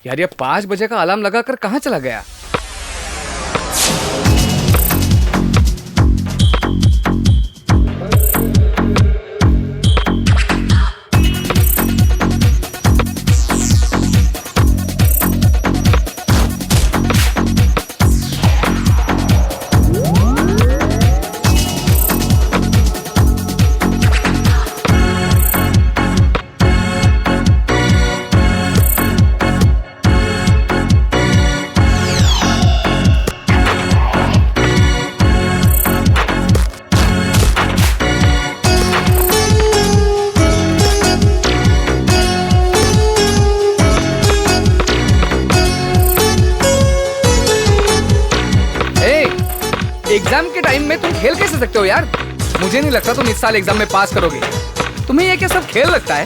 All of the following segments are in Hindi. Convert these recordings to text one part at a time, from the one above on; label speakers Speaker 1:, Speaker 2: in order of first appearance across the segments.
Speaker 1: यार ये 5 बजे का अलार्म लगाकर कहाँ चला गया? एग्जाम के टाइम में तुम खेल कैसे सकते हो यार? मुझे नहीं लगता तुम इस साल एग्जाम में पास करोगे। तुम्हें ये क्या सब खेल लगता है?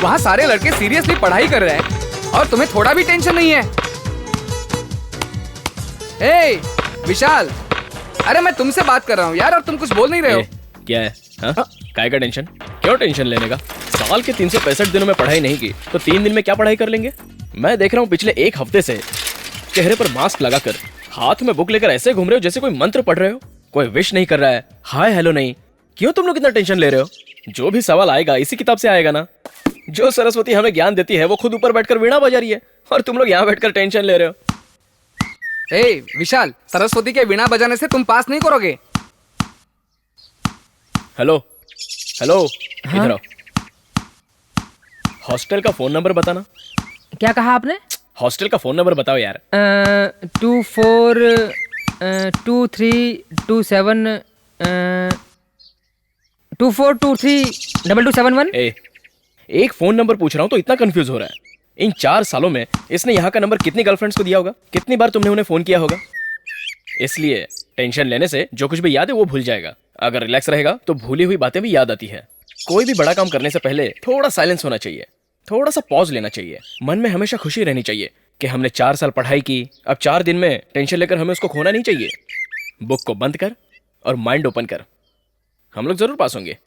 Speaker 1: वहाँ सारे लड़के सीरियसली पढ़ाई कर रहे हैं और तुम्हें थोड़ा भी टेंशन नहीं है। ए विशाल, अरे मैं तुमसे बात कर रहा हूँ यार और तुम कुछ बोल नहीं रहे हो।
Speaker 2: क्या है? काय का टेंशन? क्यों टेंशन लेने का? साल के 365 दिनों में पढ़ाई नहीं की तो 3 दिन में क्या पढ़ाई कर लेंगे? मैं देख रहा हूँ पिछले 1 हफ्ते से चेहरे पर मास्क लगाकर हाथ में बुक लेकर ऐसे घूम रहे हो जैसे कोई मंत्र पढ़ रहे हो। कोई विश नहीं कर रहा है, हाय हेलो नहीं। क्यों तुम लोग इतना टेंशन ले रहे हो? जो भी सवाल आएगा इसी किताब से आएगा ना। जो सरस्वती हमें ज्ञान देती है वो खुद ऊपर बैठकर वीणा बजा रही है और तुम लोग यहाँ बैठकर टेंशन ले रहे हो।
Speaker 1: ए विशाल, सरस्वती के वीणा बजाने से तुम पास नहीं करोगे।
Speaker 2: हेलो हेलो, इधर आओ। हॉस्टल का फोन नंबर बताना।
Speaker 3: क्या कहा आपने?
Speaker 2: हॉस्टल का फोन नंबर बताओ यार।
Speaker 3: 242327 24232271।
Speaker 2: एक फोन नंबर पूछ रहा हूँ तो इतना कंफ्यूज हो रहा है। इन 4 सालों में इसने यहाँ का नंबर कितनी गर्लफ्रेंड्स को दिया होगा? कितनी बार तुमने उन्हें फोन किया होगा? इसलिए टेंशन लेने से जो कुछ भी याद है वो भूल जाएगा। अगर रिलैक्स रहेगा तो भूली हुई बातें भी याद आती है। कोई भी बड़ा काम करने से पहले थोड़ा साइलेंस होना चाहिए, थोड़ा सा पॉज लेना चाहिए। मन में हमेशा खुशी रहनी चाहिए कि हमने 4 साल पढ़ाई की, अब 4 दिन में टेंशन लेकर हमें उसको खोना नहीं चाहिए। बुक को बंद कर और माइंड ओपन कर, हम लोग जरूर पास होंगे।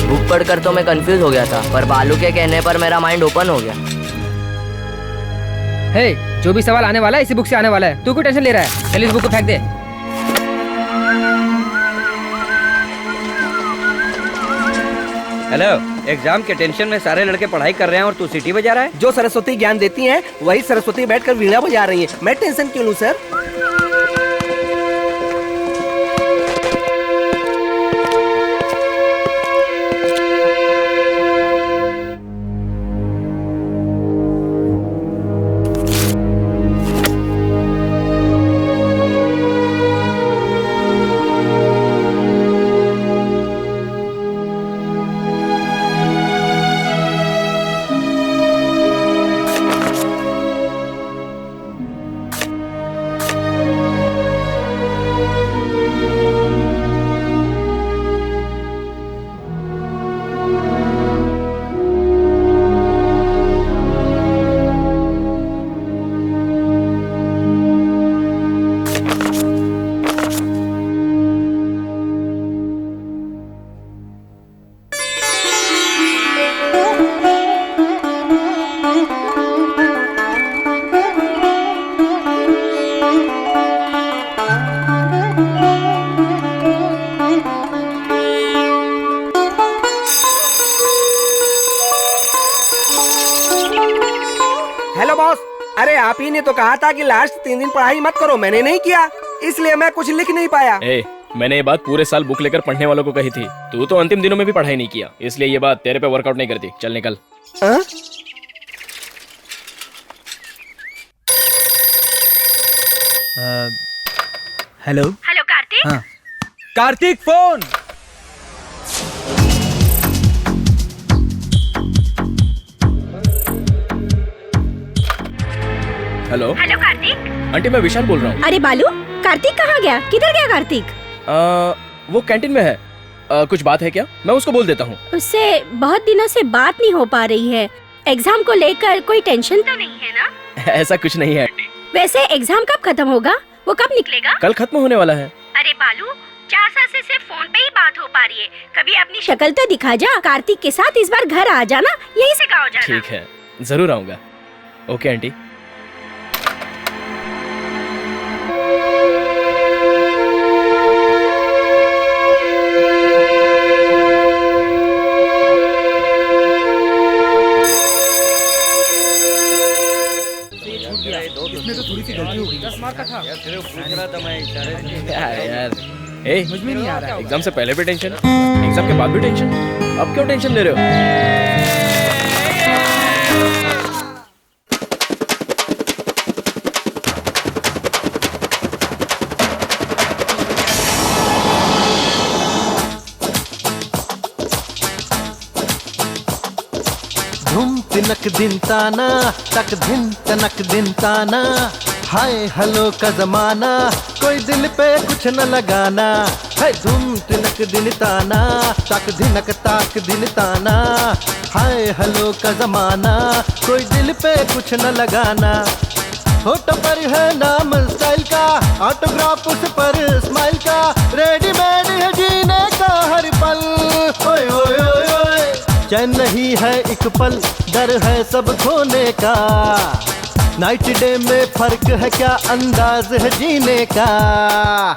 Speaker 4: बुक पढ़कर तो मैं कंफ्यूज हो गया था, पर बालू के कहने पर मेरा माइंड ओपन हो गया।
Speaker 3: हे, जो भी सवाल आने वाला है इसी बुक से आने वाला है। तू क्यों टेंशन ले रहा है? चल इस बुक को फेंक दे।
Speaker 5: हेलो, एग्जाम के टेंशन में सारे लड़के पढ़ाई कर रहे हैं और तू सीटी बजा रहा है। जो सरस्वती ज्ञान देती हैं वही सरस्वती बैठकर वीणा बजा रही हैं। मैं टेंशन क्यों लूं सर? हेलो बॉस, अरे आप ही ने तो कहा था कि लास्ट 3 दिन पढ़ाई मत करो। मैंने नहीं किया, इसलिए मैं कुछ लिख नहीं पाया।
Speaker 2: मैंने ये बात पूरे साल बुक लेकर पढ़ने वालों को कही थी। तू तो अंतिम दिनों में भी पढ़ाई नहीं किया, इसलिए ये बात तेरे पे वर्कआउट नहीं करती। चल निकल।
Speaker 6: Hello
Speaker 7: hello Kartik.
Speaker 6: हाँ Kartik phone.
Speaker 2: Hello
Speaker 7: hello Kartik.
Speaker 2: Aunty, मैं विशाल बोल रहा हूँ।
Speaker 7: अरे बालू, कार्तिक कहाँ गया? किधर गया कार्तिक?
Speaker 2: वो कैंटीन में है। कुछ बात है क्या? मैं उसको बोल देता हूँ।
Speaker 7: उससे बहुत दिनों से बात नहीं हो पा रही है। एग्जाम को लेकर कोई टेंशन तो नहीं है ना?
Speaker 2: ऐसा कुछ नहीं है आंटी।
Speaker 7: वैसे एग्जाम कब खत्म होगा? वो कब निकलेगा?
Speaker 2: कल खत्म होने वाला है।
Speaker 7: अरे बालू, 4 मौसा से सिर्फ फोन पे ही बात हो पा रही है। कभी अपनी शक्ल तो दिखा जा। कार्तिक के साथ इस बार घर आ जाना, यहीं से गाँव जाना।
Speaker 2: ठीक है, जरूर आऊंगा। Okay aunty. यार ए,
Speaker 1: समझ में नहीं आ रहा है।
Speaker 2: एग्जाम से पहले भी टेंशन, एग्जाम के बाद भी टेंशन, अब क्यों टेंशन ले रहे हो?
Speaker 8: धुम तिनक दिन ताना तक दिन तनक दिन ताना, हाय हलो का जमाना कोई दिल पे कुछ न लगाना। है धुम तिनक दिन ताना तक दिनक ताक दिन ताना, हाय हलो का जमाना कोई दिल पे कुछ न लगाना। होठों पर है नाम स्टाइल का, ऑटोग्राफ उस पर स्माइल का, रेडीमेड है जीने का हर पल। ओए ओए ओए ओए, चैन नहीं है एक पल, डर है सब खोने का। नाइट डे में फर्क है क्या, अंदाज है जीने का।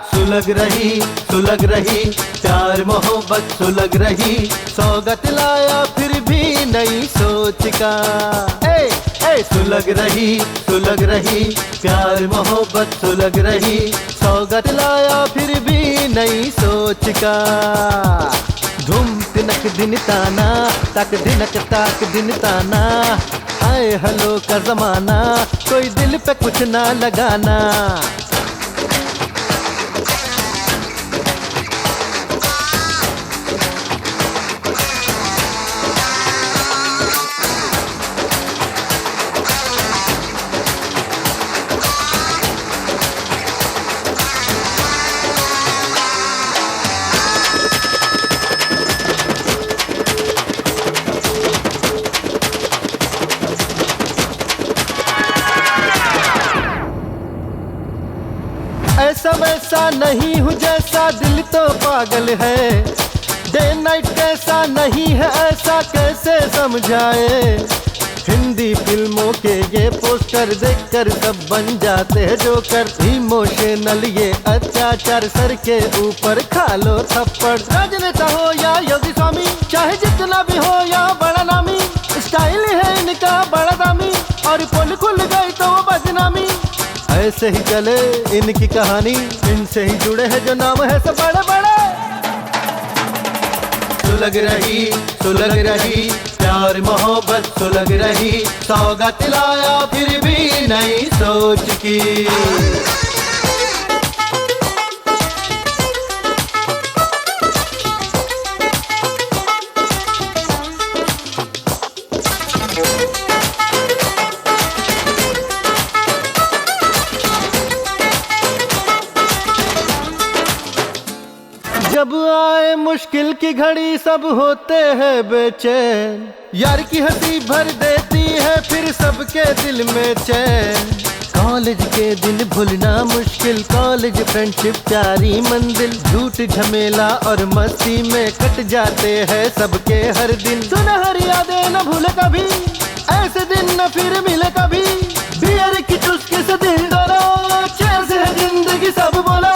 Speaker 8: सुलग रही प्यार मोहब्बत सुलग रही, सौगत लाया फिर भी नई सोच का। ए सुलग रही प्यार मोहब्बत सुलग रही, सौगत लाया फिर भी नई सोच का। धुम तिनक दिन ताना तक दिनक ताक दिन ताना, हाय हलो का जमाना कोई दिल पे कुछ ना लगाना। ऐसा वैसा नहीं हूँ जैसा दिल तो पागल है, डे नाइट कैसा नहीं है ऐसा कैसे समझाए। हिंदी फिल्मों के ये पोस्टर देखकर सब बन जाते हैं जोकर, इमोशनल ये अत्याचार सर के ऊपर खा लो थप्पड़। राजनेता हो या योगी स्वामी, चाहे जितना भी हो या बड़ा नामी, स्टाइल है इनका बड़ा दामी, और पुल खुल गई तो वो बदनामी। ऐसे ही चले इनकी कहानी, इनसे ही जुड़े हैं जो नाम है सब बड़े बड़े। सुलग रही प्यार मोहब्बत सुलग रही, सौगात लाया फिर भी नई सोच की। जब आए मुश्किल की घड़ी सब होते हैं बेचैन, यार की हंसी भर देती है फिर सबके दिल में चैन। कॉलेज के दिन भूलना मुश्किल, कॉलेज फ्रेंडशिप प्यारी मंजिल, झूठ झमेला और मस्ती में कट जाते हैं सबके हर दिन। सुनहरी यादें न भूले कभी, ऐसे दिन न फिर मिले कभी, बियर की चुस्की से दिल डोला, चैन से है जिंदगी सब बोला।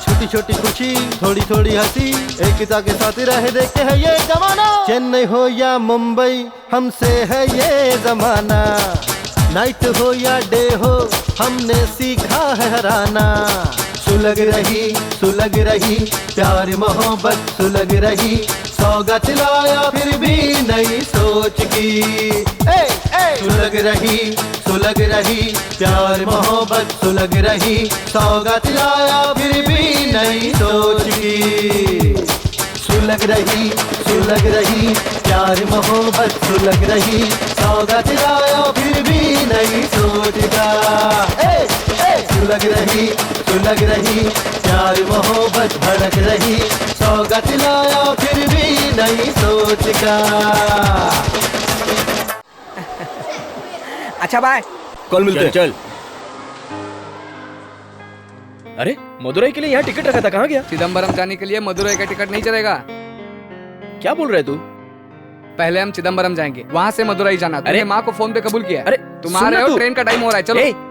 Speaker 8: छोटी छोटी खुशी थोड़ी थोड़ी हंसी, एकता के साथ रह देखते हैं ये जमाना। चेन्नई हो या मुंबई हमसे है ये जमाना, नाइट हो या डे हो हमने सीखा है हराना। सुलग रही प्यार मोहब्बत सुलग रही, सौगात लाया फिर भी नई सोच की। सुलग रही प्यार मोहब्बत सुलग रही, सौगात लाया फिर भी नई सोच की। सुलग रही प्यार मोहब्बत सुलग रही, सौगात लाया फिर भी नई सोच का। सुलग रही प्यार मोहब्बत भड़क रही, सौगात लाया फिर भी नई सोच का।
Speaker 5: अच्छा बाय, कल मिलते हैं।
Speaker 2: चल अरे मदुरई के लिए यहाँ टिकट रखा था, कहाँ गया?
Speaker 1: चिदम्बरम जाने के लिए मदुरई का टिकट नहीं चलेगा।
Speaker 2: क्या बोल रहे तू?
Speaker 1: पहले हम चिदम्बरम जाएंगे, वहाँ से मदुरई जाना। तुमने माँ को फोन पे कबूल किया।
Speaker 2: अरे
Speaker 1: तुम्हारे हो, ट्रेन का टाइम हो रहा है, चलो।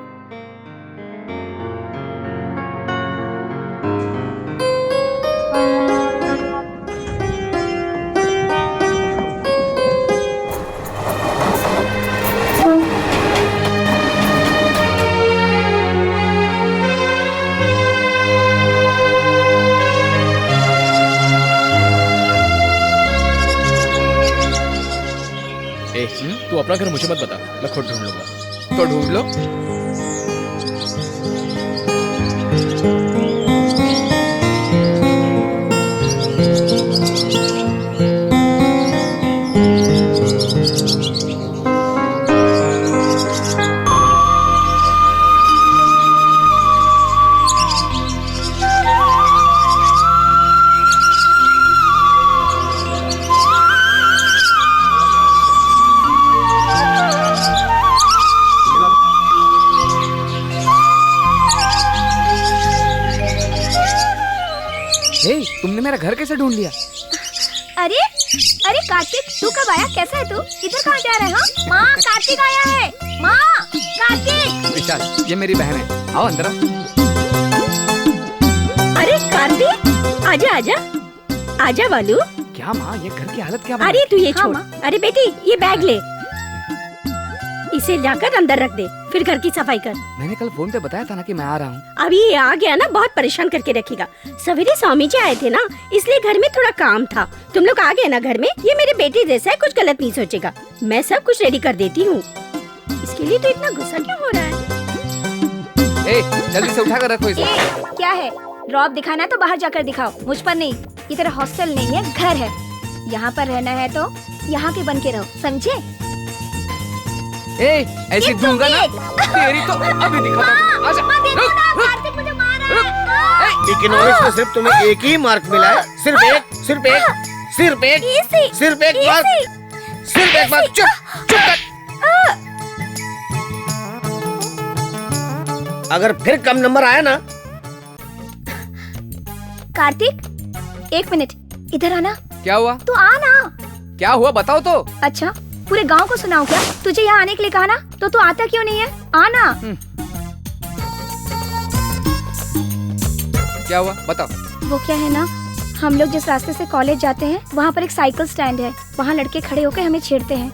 Speaker 2: तू अपना घर मुझे मत बता, मैं खुद ढूंढ लूंगा।
Speaker 1: तो ढूंढ लो। तुमने मेरा घर कैसे ढूंढ लिया?
Speaker 7: अरे अरे कार्तिक, तू कब आया? कैसा है तू? इधर कहाँ जा रहा है? हाँ माँ, कार्तिक आया है। माँ, कार्तिक।
Speaker 1: विशाल, ये मेरी बहन है, आओ अंदर आओ।
Speaker 7: अरे कार्तिक, आजा आजा आजा बालू।
Speaker 1: क्या माँ, ये घर की हालत क्या बना?
Speaker 7: अरे तू ये छोड़। अरे बेटी, ये बैग ले, इसे जाकर अंदर रख दे, फिर घर की सफाई कर।
Speaker 1: मैंने कल फोन पे बताया था ना कि मैं आ रहा हूँ।
Speaker 7: अभी ये आ गया ना, बहुत परेशान करके रखेगा। सवेरे स्वामी जी आए थे ना, इसलिए घर में थोड़ा काम था। तुम लोग आ गए ना घर में, ये मेरे बेटे जैसा है, कुछ गलत नहीं सोचेगा। मैं सब कुछ रेडी कर देती हूँ। इसके लिए तो इतना गुस्सा क्यों हो रहा है?
Speaker 1: ए, जल्दी से उठा कर रखो इसे।
Speaker 7: क्या है? रौब दिखाना है तो बाहर जाकर दिखाओ, मुझ पर नहीं। ये तेरा हॉस्टल नहीं है, घर है। यहाँ पर रहना है तो यहाँ के बन के रहो, समझे?
Speaker 1: ए, ऐसी दूंगा ना तेरी तो अभी दिखाता हूँ। आजा,
Speaker 5: इकोनॉमिक्स में सिर्फ तुम्हें एक ही मार्क मिला है, सिर्फ एक मार्क। चुप कर। अगर फिर कम नंबर आया ना।
Speaker 7: कार्तिक, एक मिनट, इधर आना।
Speaker 1: क्या हुआ?
Speaker 7: तू आना।
Speaker 1: क्या हुआ बताओ तो।
Speaker 7: अच्छा, पूरे गांव को सुनाऊं क्या? तुझे यहाँ आने के लिए कहा ना, तो तू आता क्यों नहीं है? आना।
Speaker 1: क्या हुआ बताओ।
Speaker 7: वो क्या है ना, हम लोग जिस रास्ते से कॉलेज जाते हैं, वहाँ पर एक साइकिल स्टैंड है। वहाँ लड़के खड़े होकर हमें छेड़ते हैं।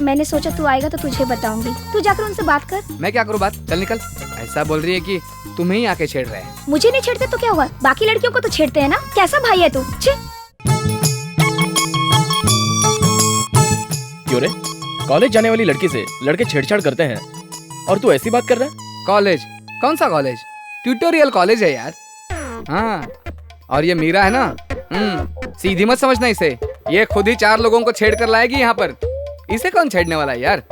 Speaker 7: मैंने सोचा तू आएगा तो तुझे बताऊंगी। तू जाकर उनसे बात कर।
Speaker 1: मैं क्या करूँ बात? चल निकल। ऐसा बोल रही है कि तुम्हें ही आके छेड़ रहे हैं।
Speaker 7: मुझे नहीं छेड़ते तो क्या हुआ? बाकी लड़कियों को तो छेड़ते हैं ना। कैसा भाई है तू?
Speaker 2: क्यों रे? कॉलेज जाने वाली लड़की से लड़के छेड़छाड़ करते हैं और तू ऐसी बात कर रहा है?
Speaker 1: कॉलेज? कौन सा कॉलेज? ट्यूटोरियल कॉलेज है यार। हाँ, और ये मीरा है ना, सीधी मत समझना इसे। ये खुद ही 4 लोगों को छेड़ कर लाएगी यहाँ पर। इसे कौन छेड़ने वाला है यार?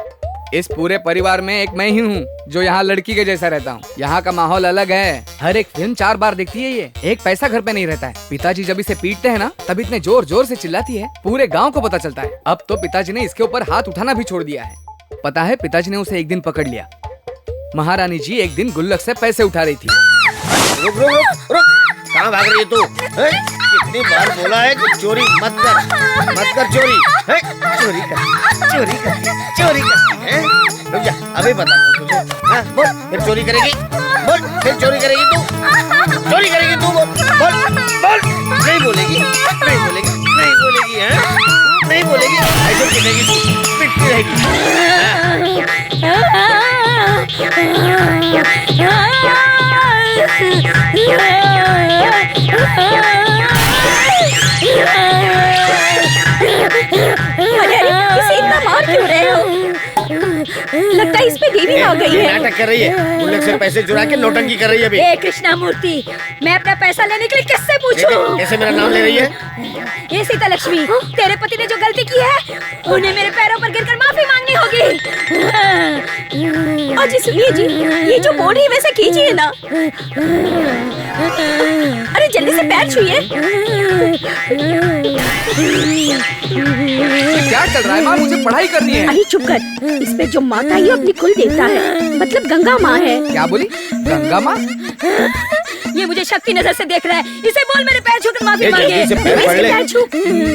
Speaker 1: इस पूरे परिवार में एक मैं ही हूँ जो यहाँ लड़की के जैसा रहता हूँ। यहाँ का माहौल अलग है। हर एक फिल्म 4 बार देखती है ये। एक पैसा घर पे नहीं रहता है। पिताजी जब इसे पीटते हैं ना, तब इतने जोर जोर से चिल्लाती है, पूरे गांव को पता चलता है। अब तो पिताजी ने इसके ऊपर हाथ उठाना भी छोड़ दिया है। पता है, पिताजी ने उसे एक दिन पकड़ लिया। महारानी जी एक दिन गुल्लक से पैसे उठा रही थी।
Speaker 5: रुक रुक रुक रुक, कहाँ भाग रही है तू? कितनी बार बोला है कि चोरी मत कर चोरी। चोरी करती है। रुक जा, अभी बताता हूँ तुझे। हाँ, बोल, फिर चोरी करेगी? बोल, फिर चोरी करेगी तू? बोल। नहीं बोलेगी, हैं? नहीं बोलेगी, ऐसे पिटेगी तू, पिटती रहेगी।
Speaker 7: इसे इतना मार क्यों रहे हो? लगता है इसमें देवी आ गई है।
Speaker 5: नाटक कर रही है, गुल्लक से पैसे चुरा के नौटंकी कर रही है अभी।
Speaker 7: ए कृष्णा मूर्ति, मैं अपना पैसा लेने के लिए किससे पूछूं?
Speaker 5: कैसे मेरा नाम ले रही है?
Speaker 7: ये सीता लक्ष्मी, तेरे पति ने जो गलती की है, उन्हें मेरे पैरों पर गिरकर माफी मांगनी होगी। और जी सुनिए जी, ये जो बोल रही है वैसे कीजिए ना। अरे जल्दी से पैर छुइए।
Speaker 1: क्या चल रहा है माँ? मुझे पढ़ाई करनी है।
Speaker 7: अरे चुप कर। इसमें जो माता है अपनी कुल देवता है, मतलब गंगा माँ है।
Speaker 1: क्या बोली? गंगा माँ?
Speaker 7: ये मुझे शक की नजर से देख रहा है। इसे बोल मेरे पैर छूकर माफी
Speaker 2: ए,
Speaker 7: मांगे।
Speaker 2: जल्दी से पैर पकड़
Speaker 7: इसके
Speaker 2: ले।
Speaker 7: पैर छू।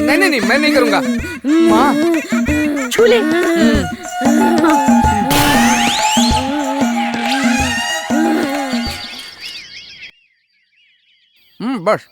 Speaker 1: नहीं, मैं नहीं करूंगा। माँ,
Speaker 7: छू ले।
Speaker 1: बस।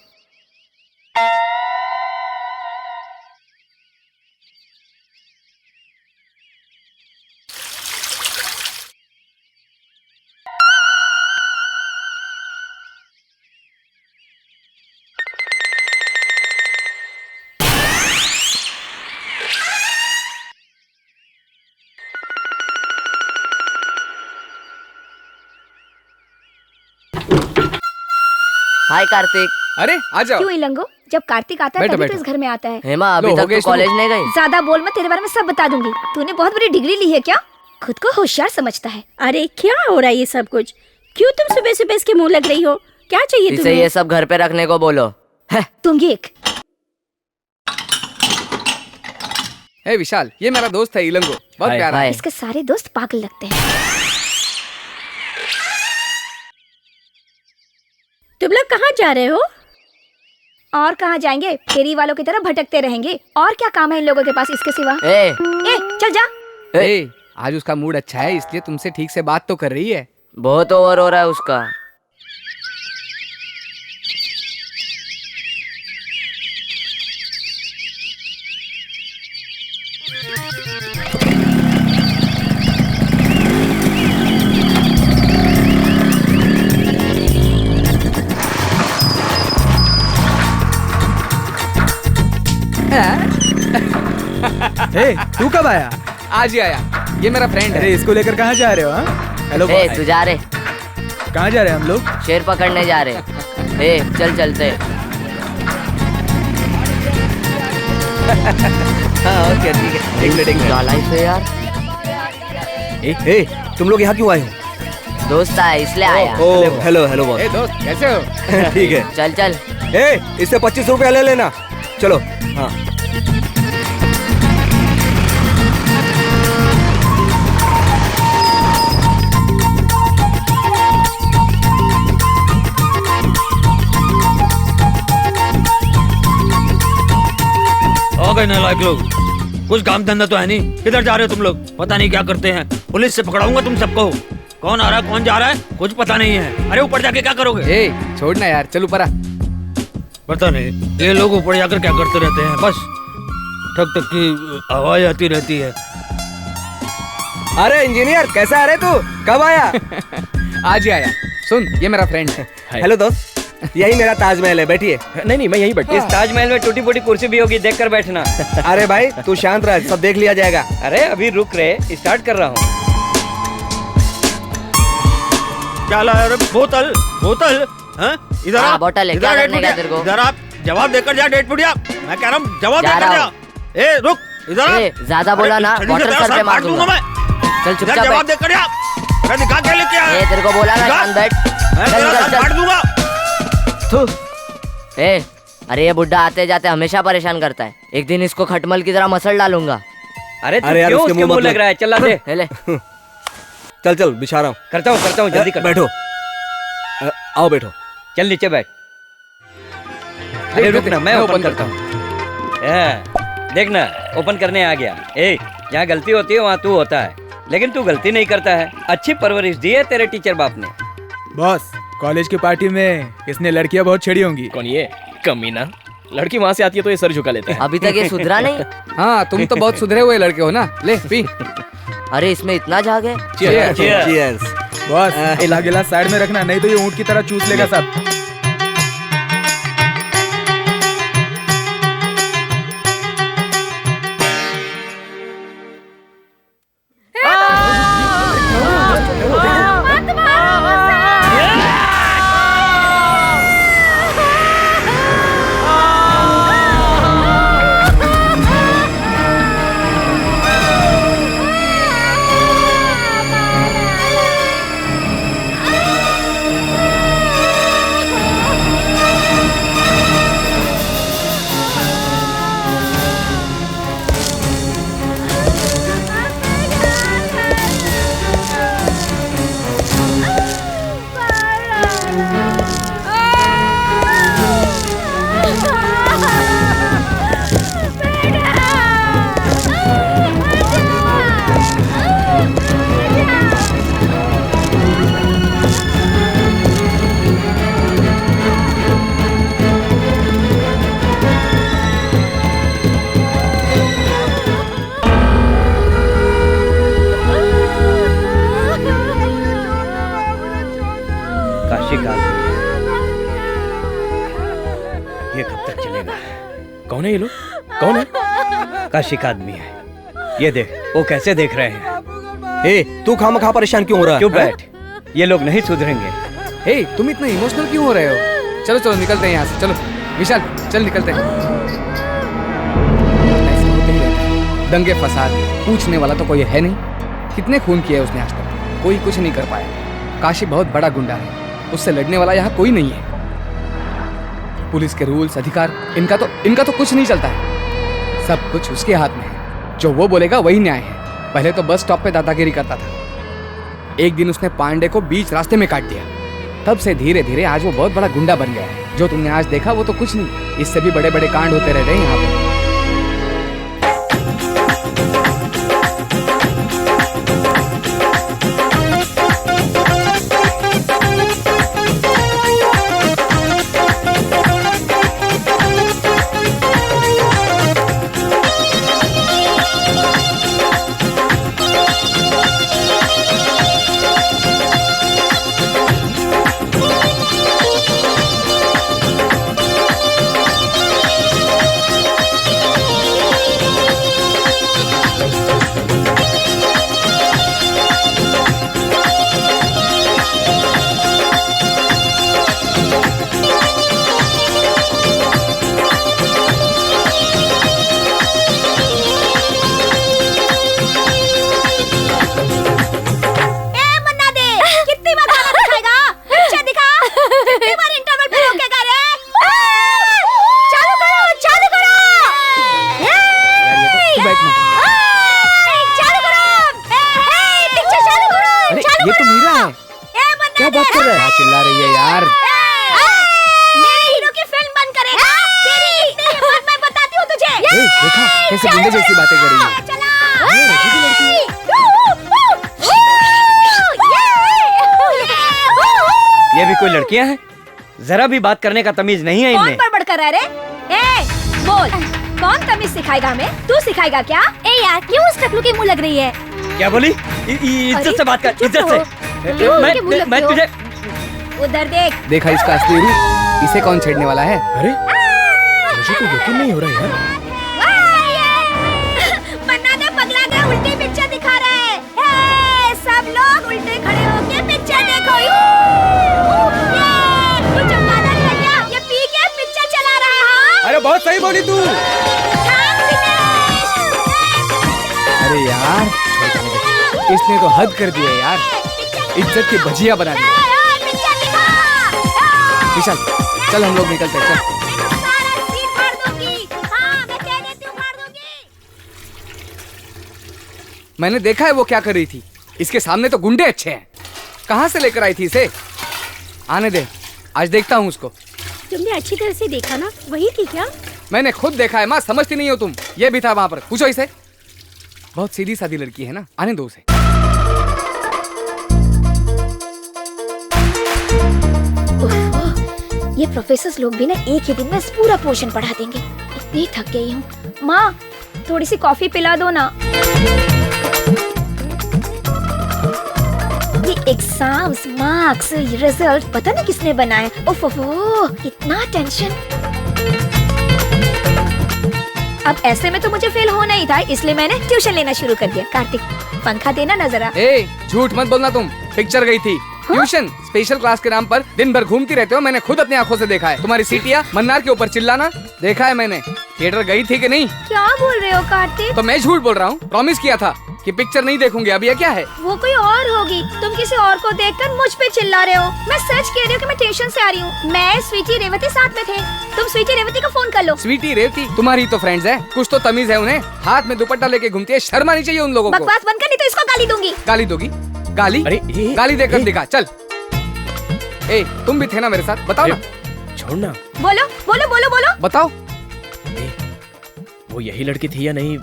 Speaker 4: हाय कार्तिक।
Speaker 1: अरे आ जाओ।
Speaker 9: क्यों इलंगो, जब कार्तिक आता है
Speaker 1: बैठो,
Speaker 9: तभी तो
Speaker 1: बैठो।
Speaker 9: इस घर में आता है।
Speaker 4: हेमा अभी
Speaker 1: लो, हो
Speaker 4: तक
Speaker 1: गया
Speaker 4: तू
Speaker 1: शुरू।
Speaker 4: कॉलेज नहीं गई?
Speaker 9: ज्यादा बोल, मैं तेरे बारे में सब बता दूंगी। तूने बहुत बड़ी डिग्री ली है क्या? खुद को होशियार समझता है।
Speaker 7: अरे क्या हो रहा है ये सब कुछ? क्यों तुम सुबह सुबह इसके मुंह लग रही हो? क्या चाहिए
Speaker 4: इसे
Speaker 7: तुम्हें?
Speaker 4: ये सब घर पे रखने को बोलो।
Speaker 9: तुम ये एक
Speaker 1: हे विशाल, ये मेरा दोस्त है इलंगो, बहुत
Speaker 2: हाय,
Speaker 1: प्यारा है।
Speaker 4: हाय।
Speaker 9: इसके सारे दोस्त पागल लगते हैं।
Speaker 7: तुम लोग कहाँ जा रहे हो?
Speaker 9: और कहाँ जाएंगे, फेरी वालों की तरह भटकते रहेंगे। और क्या काम है इन लोगों के पास इसके सिवा?
Speaker 4: ए,
Speaker 9: ए, चल जा।
Speaker 1: ए, आज उसका मूड अच्छा है इसलिए तुमसे ठीक से बात तो कर रही है।
Speaker 4: बहुत ओवर हो रहा है उसका।
Speaker 6: ए, तू कब आया?
Speaker 1: आज ही आया, ये मेरा फ्रेंड
Speaker 6: अरे
Speaker 1: है।
Speaker 6: इसको लेकर कहाँ जा रहे हो? हाँ, हेलो
Speaker 4: ए,
Speaker 6: बॉय।
Speaker 4: तू जा रहे?
Speaker 6: कहाँ जा रहे हैं हम लोग?
Speaker 4: शेर पकड़ने जा रहे। ए, चल चलते।
Speaker 5: हाँ ओके ठीक है, एक मिनट
Speaker 4: क्या लाइफ है यार।
Speaker 5: ए, तुम लोग यहाँ क्यों आए हो?
Speaker 4: दोस्त आया इसलिए आया।
Speaker 5: ओ हेलो हेलो बॉस।
Speaker 1: ए दोस्त, कैसे हो?
Speaker 5: ठीक है।
Speaker 4: चल चल।
Speaker 5: ए, इससे 25 रुपया ले लेना। चलो। हाँ
Speaker 10: हो गए नालायक लोग, कुछ काम धंधा तो है नहीं। किधर जा रहे हो तुम लोग? पता नहीं क्या करते हैं। पुलिस से पकड़ाऊंगा तुम सबको। कौन आ रहा है कौन जा रहा है कुछ पता नहीं है। अरे ऊपर जाके क्या करोगे?
Speaker 1: ए, छोड़ना यार, चल ऊपर आ।
Speaker 10: पता नहीं ये लोग ऊपर जाकर क्या करते रहते हैं। बस ठक ठक की आवाज आती रहती है।
Speaker 5: अरे इंजीनियर, कैसा आ रहे तू? कब आया?
Speaker 1: आज ही आया। सुन, ये मेरा फ्रेंड है।
Speaker 5: हेलो दोस्त, यही मेरा ताजमहल है, बैठिए।
Speaker 2: नहीं, मैं यहीं बैठा।
Speaker 5: इस ताजमहल में टूटी फूटी कुर्सी भी होगी, देख कर बैठना। अरे भाई तू शांत रह, सब देख लिया जाएगा। अरे अभी रुक रहे, स्टार्ट कर रहा हूँ।
Speaker 10: क्या लाया रे? बोतल बोतल? हाँ? इधर
Speaker 4: हाँ,
Speaker 10: आ,
Speaker 4: बोतल है,
Speaker 10: इधर
Speaker 4: क्या
Speaker 10: डेढ़
Speaker 4: करने का
Speaker 10: फुटिया,
Speaker 4: तेरे को?
Speaker 10: इधर आप जवाब देकर जा। डेढ़ फुटिया, मैं कह रहा हूँ जवाब
Speaker 4: जा
Speaker 10: देकर
Speaker 4: रहा
Speaker 10: जा।
Speaker 4: हूँ।
Speaker 10: ए रुक, इधर आ।
Speaker 4: ए, ज्यादा बोला ना,
Speaker 10: छड़ी से
Speaker 4: बॉटल
Speaker 10: तेरा
Speaker 4: सर पे मार
Speaker 10: फाड़ दूंगा
Speaker 4: दूंगा। चल
Speaker 10: इधर
Speaker 4: चुपचाप
Speaker 10: जवाब
Speaker 4: बैठ।
Speaker 10: देकर जा। मैं दिखा क्या लेके आया?
Speaker 4: ए, तेरे को बोला ना,
Speaker 10: जा।
Speaker 4: शांत बैठ।
Speaker 10: मैं
Speaker 4: चल,
Speaker 10: तेरा
Speaker 4: चल,
Speaker 10: सर
Speaker 4: चल।
Speaker 10: फाड़ दूंगा।
Speaker 4: थू। ए, अरे ये बुड्ढा आते जाते हमेशा परेशान करता है। एक दिन इसको खटमल की तरह मसल डालूंगा।
Speaker 5: अरे यार,
Speaker 10: क्यों
Speaker 5: उसके
Speaker 10: उसके
Speaker 5: मुंह लग रहा है, चला दे।
Speaker 4: ले।
Speaker 5: चल चल बिछा रहा हूँ। करता हूँ जल्दी कर। बैठो। आओ बैठो। चल नीचे बैठ। अरे रुक ना, मैं ओपन करता हूँ। देखना, ओपन करने आ गया। ए, जहाँ गलती होती है वहाँ तू होता है, लेकिन तू गलती नहीं करता है। अच्छी परवरिश दी है तेरे टीचर बाप ने।
Speaker 6: बॉस, कॉलेज की पार्टी में इसने लड़कियां बहुत छेड़ी होंगी।
Speaker 2: कौन ये कमीना? लड़की वहां से आती है तो ये सर झुका लेता है।
Speaker 4: अभी तक ये सुधरा नहीं।
Speaker 1: हाँ, तुम तो बहुत सुधरे हुए लड़के हो ना। ले पी।
Speaker 4: अरे इसमें इतना झाग है।
Speaker 5: Cheers।
Speaker 6: बॉस, ये गिलास साइड में रखना, नहीं तो ये ऊँट की तरह चूस लेगा सब।
Speaker 2: कौन है ये लोग? कौन है?
Speaker 5: काशिक आदमी है। ये देख, वो कैसे देख रहे हैं। ए, तू खामखा परेशान क्यों हो रहा है? चुप बैठ, ये लोग नहीं सुधरेंगे।
Speaker 1: हे, तुम इतना इमोशनल क्यों हो रहे हो? चलो चलो निकलते हैं यहाँ से, चलो विशाल चल निकलते हैं। ऐसे होते ही रहता है। दंगे फसाद पूछने वाला तो कोई है नहीं। कितने खून किए उसने आज तक, कोई कुछ नहीं कर पाया। काशी बहुत बड़ा गुंडा है, उससे लड़ने वाला यहाँ कोई नहीं है। पुलिस के रूल्स अधिकार इनका तो कुछ नहीं चलता है। सब कुछ उसके हाथ में है, जो वो बोलेगा वही न्याय है। पहले तो बस स्टॉप पे दादागिरी करता था, एक दिन उसने पांडे को बीच रास्ते में काट दिया। तब से धीरे धीरे आज वो बहुत बड़ा गुंडा बन गया है। जो तुमने आज देखा वो तो कुछ नहीं, इससे भी बड़े बड़े कांड होते रहते हैं यहाँ पर। क्या बात कर रहा है? चिल्ला रही है यार?
Speaker 7: मेरे हीरो की फिल्म बंद करेगा? तेरी इतनी हिम्मत मैं बताती हूँ तुझे।
Speaker 1: देखा कैसे गुंडे जैसी बातें कर रही है।
Speaker 5: ये भी कोई लड़कियां हैं? जरा भी बात करने का तमीज नहीं है इनमें।
Speaker 9: कौन बड़बड़ कर रहा है रे? बोल, कौन तमीज सिखाएगा हमें? तू सिखाएगा क्या? ए यार, क्यों उस टकलू की मुंह लग रही है?
Speaker 5: क्या बोली? इज्जत से बात कर, इज्जत से। मैं तुझे
Speaker 9: उधर देख।
Speaker 1: देखा इसका असली रूप? इसे कौन छेड़ने वाला है?
Speaker 2: अरे मुझे तो यकीन नहीं हो रहा यार।
Speaker 9: मन्ना ने पगला गया, उल्टी पिक्चर दिखा रहा है। सब लोग उल्टे खड़े होके पिक्चर देखो। ये चमकादड़ है क्या? ये पी के पिक्चर चला रहा है।
Speaker 1: अरे बहुत सही बोली तू। अरे यार इसने तो हद कर दी है यार, इज्जत की भजिया बना दी। विशाल चल हम लोग निकलते हैं, चल। मैंने देखा है वो क्या कर रही थी। इसके सामने तो गुंडे अच्छे हैं, कहाँ से लेकर आई थी इसे? आने दे, आज देखता हूँ उसको।
Speaker 7: तुमने अच्छी तरह से देखा ना, वही थी क्या?
Speaker 1: मैंने खुद देखा है माँ, समझती नहीं हो तुम। ये भी था वहाँ पर, पूछो इसे। बहुत सीधी सादी लड़की है ना, आने दो उसे।
Speaker 9: ये प्रोफेसर लोग भी ना एक ही दिन में पूरा पोर्शन पढ़ा देंगे। इतनी थक गई हूँ। माँ थोड़ी सी कॉफी पिला दो ना। ये एग्जाम्स, मार्क्स, रिजल्ट पता नहीं किसने बनाए। ओफ इतना टेंशन। अब ऐसे में तो मुझे फेल होना ही था, इसलिए मैंने ट्यूशन लेना शुरू कर दिया। कार्तिक पंखा देना ना जरा।
Speaker 1: झूठ मत बोलना, तुम पिक्चर गई थी। ट्यूशन स्पेशल क्लास के नाम पर दिन भर घूमती रहते हो। मैंने खुद अपनी आंखों से देखा है। तुम्हारी सीटियाँ मन्नार के ऊपर चिल्लाना देखा है मैंने। थिएटर गई थी कि नहीं?
Speaker 9: क्या बोल रहे हो कार्तिक?
Speaker 1: तो मैं झूठ बोल रहा हूँ? प्रॉमिस किया था कि पिक्चर नहीं देखूंगी। अब ये क्या है?
Speaker 9: वो कोई और होगी। तुम किसी और को देखकर मुझ पे चिल्ला रहे हो। मैं सच कह रही हूँ कि मैं ट्यूशन से आ रही हूँ। मैं स्वीटी रेवती साथ में थे। तुम स्वीटी रेवती को फोन कर लो।
Speaker 1: स्वीटी रेवती तुम्हारी तो फ्रेंड्स है, कुछ तो तमीज है उन्हें। हाथ में दुपट्टा लेके घूमती है, शर्म आनी चाहिए उन लोगों को।
Speaker 9: बकवास बंद कर, नहीं तो इसको गाली दूंगी।
Speaker 1: गाली दोगी? गाली?
Speaker 2: अरे
Speaker 1: गाली देकर दिखा, चल। तुम भी थे ना मेरे साथ, बताओ ना।
Speaker 2: छोड़ना।
Speaker 9: बोलो बोलो बोलो बोलो।
Speaker 1: बताओ।
Speaker 2: वो यही लड़की थी या नहीं,